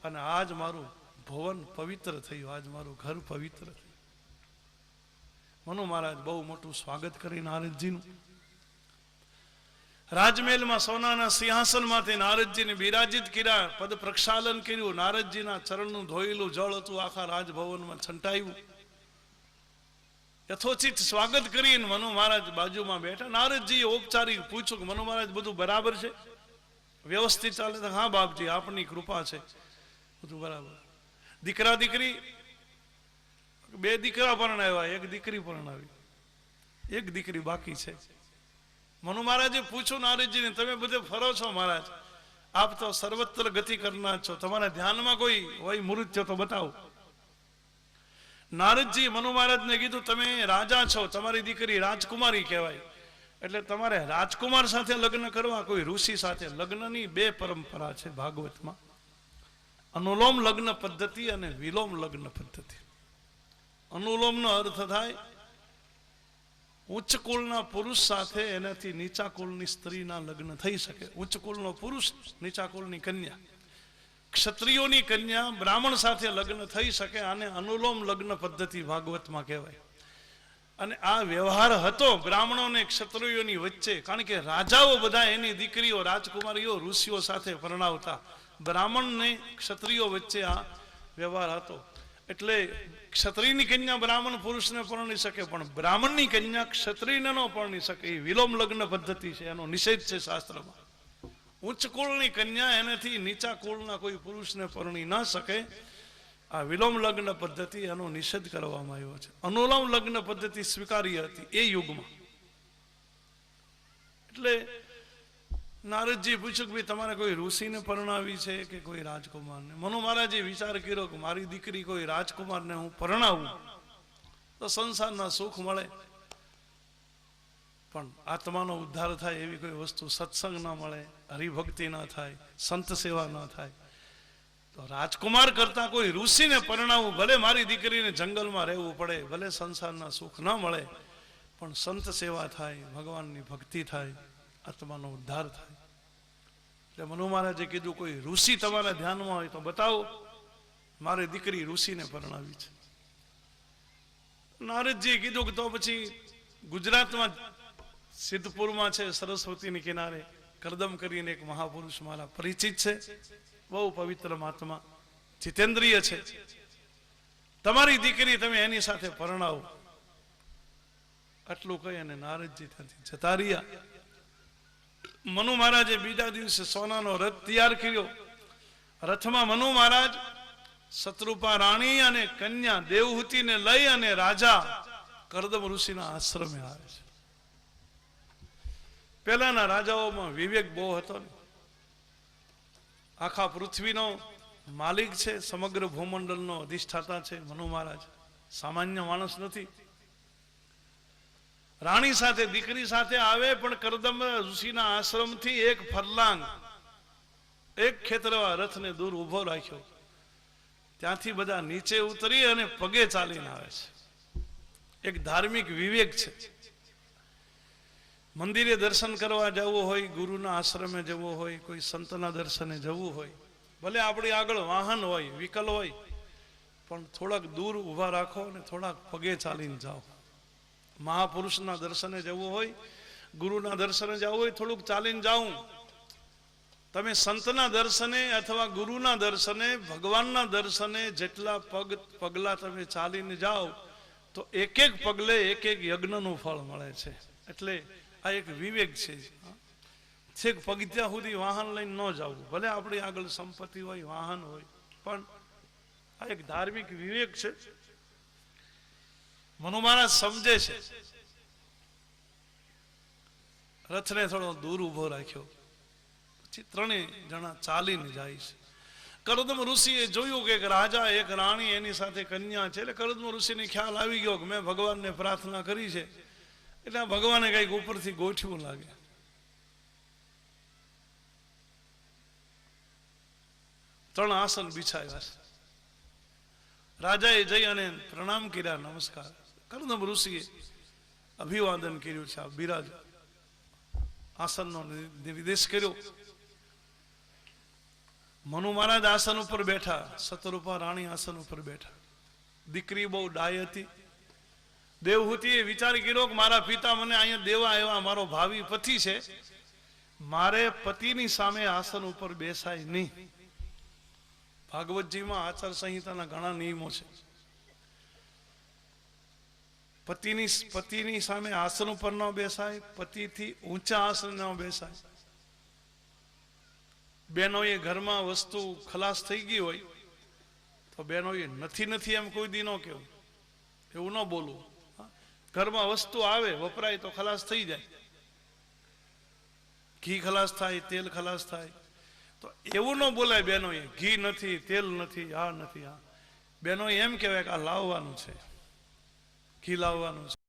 અને આજ મારું ભવન પવિત્ર થયું, આજ મારું ઘર પવિત્ર થયું. મનુ મહારાજ બહુ મોટું સ્વાગત કરી નારદજીનું. રાજમહેલમાં સોનાના સિંહાસનમાંથી નારદજીને બિરાજિત કર્યા, પદ પ્રક્ષાલન કર્યું. નારદજીના ચરણનું ધોયેલું જળ હતું, આખા રાજભવનમાં છંટાયું. યથોચિત સ્વાગત કરીને મનુ મહારાજ બાજુમાં બેઠા. નારદજીએ ઔપચારિક પૂછ્યું કે મનુ મહારાજ બધું બરાબર છે, વ્યવસ્થિત ચાલે? તો હા બાપજી, આપની કૃપા છે, બધું બરાબર. દીકરા દીકરી? 2 દીકરા પરણાવ્યા, 1 દીકરી પરણાવી, 1 દીકરી બાકી છે. મનુ મહારાજે પૂછ્યું નારદજીને, તમે બધે ફરો છો મહારાજ, આપ તો સર્વત્ર ગતિ કરનાર છો, તમારા ધ્યાનમાં કોઈ હોય મૃત્યુ તો બતાવો. નારદજી મનુ મહારાજને કીધું, તમે રાજા છો, તમારી દીકરી રાજકુમારી કહેવાય, એટલે તમારે રાજકુમાર સાથે લગ્ન કરવા, કોઈ ઋષિ સાથે. લગ્નની 2 પરંપરા છે ભાગવતમાં, અનુલોમ લગ્ન પદ્ધતિ અને વિલોમ લગ્ન પદ્ધતિ. અનુલોમનો અર્થ થાય ઉચ્ચ કુળના પુરુષ સાથે એનાથી નીચા કુળની સ્ત્રીના લગ્ન થઈ શકે. ઉચ્ચ કુળનો પુરુષ, નીચા કુળની કન્યા, ક્ષત્રિયોની કન્યા બ્રાહ્મણ સાથે લગ્ન થઈ શકે. આને અનુલોમ લગ્ન પદ્ધતિ ભાગવતમાં કહેવાય. અને આ વ્યવહાર હતો બ્રાહ્મણો અને ક્ષત્રિયોની વચ્ચે, કારણ કે રાજાઓ બધા એની દીકરીઓ રાજકુમારીઓ ઋષિઓ સાથે પરણાવતા. બ્રાહ્મણને ક્ષત્રિયો વચ્ચે આ વ્યવહાર હતો. એટલે ક્ષત્રિયની કન્યા બ્રાહ્મણ પુરુષને પરણી શકે, પણ બ્રાહ્મણની કન્યા ક્ષત્રિયને ન પરણી શકે. એ વિલોમ લગ્ન પદ્ધતિ છે, એનો નિષેધ છે શાસ્ત્રમાં. ઉચ્ચ કુળની કન્યા એનાથી નીચા કુળના કોઈ પુરુષને પરણી ન શકે. આ વિલોમ લગ્ન પદ્ધતિ, એનો નિષેધ કરવામાં આવ્યો છે. અનુલોમ લગ્ન પદ્ધતિ સ્વીકાર્ય હતી એ યુગમાં. એટલે નારદજી પૂછ્યું કે ભાઈ તમારે કોઈ ઋષિને પરણાવી છે કે કોઈ રાજકુમારને? મનુ મહારાજે વિચાર કર્યો કે મારી દીકરી કોઈ રાજકુમારને હું પરણાવું તો સંસારના સુખ મળે. પણ આત્માનો ઉદ્ધાર થાય એવી કોઈ વસ્તુ સત્સંગ ન મળે, હરિભક્તિ ન થાય, સંત સેવા ન થાય, તો રાજકુમાર કરતા કોઈ ઋષિને પરણાવવું, ભલે મારી દીકરીને જંગલમાં રહેવું પડે, ભલે સંસારના સુખ ન મળે, પણ સંત સેવા થાય, ભગવાનની ભક્તિ થાય, આત્માનો ઉદ્ધાર થાય. એટલે મનુ મહારાજે કીધું કોઈ ઋષિ તમારા ધ્યાનમાં હોય તો બતાવો, મારી દીકરી ઋષિને પરણાવી છે. નારદજીએ કીધું કે તો પછી ગુજરાતમાં સિદ્ધપુરમાં છે, સરસ્વતીની કિનારે કરદમ કરીને એક મહાપુરુષ મારા પરિચિત છે, બહુ પવિત્ર મહાત્મા, જીતેન્દ્રિય છે, તમારી દીકરી તમે એની સાથે પરણાવો. આટલું કહી અને નારદજી ત્યાંથી જતા રહ્યા. મનુ મહારાજે બીજા દિવસે સોનાનો રથ તૈયાર કર્યો. રથમાં મનુ મહારાજ શત્રુપા રાણી અને કન્યા દેવહૂતિને લઈ અને રાજા કરદમ ઋષિના આશ્રમે આવે છે. પહેલાના રાજાઓમાં વિવેક બહુ હતો ને, આખા પૃથ્વીનો માલિક છે, સમગ્ર ભૂમંડળનો અધિષ્ઠાતા છે મનુ મહારાજ, સામાન્ય માણસ નથી. રાણી સાથે દીકરી સાથે આવે, પણ કરદમ ઋષિના આશ્રમથી એક ફરલાંગ, એક ખેતરવા રથને દૂર ઉભો રાખ્યો. ત્યાંથી બધા નીચે ઉતરી અને પગે ચાલીને આવે છે. એક ધાર્મિક વિવેક છે. મંદિરે દર્શન કરવા જવું હોય, ગુરુના આશ્રમે જવું હોય, કોઈ સંતના દર્શને જવું હોય, ભલે આપણી આગળ વાહન હોય, વ્હીકલ હોય, પણ થોડાક દૂર ઊભા રાખો અને થોડાક પગે ચાલીને જાઓ. મહાપુરુષના દર્શને જવું હોય, ગુરુના દર્શને જવું હોય, થોડુંક ચાલીને જાઉં. તમે સંતના દર્શને અથવા ગુરુના દર્શને, ભગવાનના દર્શને જેટલા પગલા તમે ચાલીને જાઓ, તો એક એક પગલે એક એક યજ્ઞનું ફળ મળે છે. એટલે આ એક વિવેક છે. છેક પગથિયા સુધી વાહન લઈને ન જવું, ભલે આપણી આગળ સંપત્તિ હોય, વાહન હોય, પણ આ એક ધાર્મિક વિવેક છે. મનુ મહારાજ સમજે છે. રથને થોડો દૂર ઉભો રાખ્યો, પછી ત્રણેય જણા ચાલીને જાય છે. કરદમ ઋષિએ જોયું કે એક રાજા, એક રાણી, એની સાથે કન્યા છે. એટલે કરદમ ઋષિને ખ્યાલ આવી ગયો કે મેં ભગવાનને પ્રાર્થના કરી છે, એટલે ભગવાને કઈક ઉપરથી ગોઠવું લાગે. ત્રણ આસન બિછાવ્યા છે. રાજાએ જઈ અને પ્રણામ કર્યા, નમસ્કાર. કરદમ ઋષિએ અભિવાદન કર્યું છે, આ બિરાજ. આસનનો નિર્દેશ કર્યો. મનુ મહારાજ આસન ઉપર બેઠા, શતરૂપા રાણી આસન ઉપર બેઠા. દીકરી બહુ ડાય હતી. દેવહૂતિએ વિચાર કર્યો કે મારા પિતા મને અહીંયા દેવા આવ્યા, મારો ભાવિ પતિ છે, મારે પતિની સામે આસન ઉપર બેસાય નહીં. ભાગવતજીમાં આચાર સંહિતાના ઘણા નિયમો છે. પતિની સામે આસન ઉપર ન બેસાય, પતિથી ઊંચા આસન ન બેસાય. બહેનોએ ઘરમાં વસ્તુ ખલાસ થઈ ગઈ હોય તો બહેનોએ નથી એમ કોઈ દી ન કહેવું, એવું ન બોલવું. ઘરમાં વસ્તુ આવે, વપરાય તો ખલાસ થઈ જાય. ઘી ખલાસ થાય, તેલ ખલાસ થાય, તો એવું ન બોલાય બહેનોએ, ઘી નથી, તેલ નથી, આ નથી. આ બહેનોએ એમ કહેવાય કે આ લાવવાનું છે, ઘી લાવવાનું છે.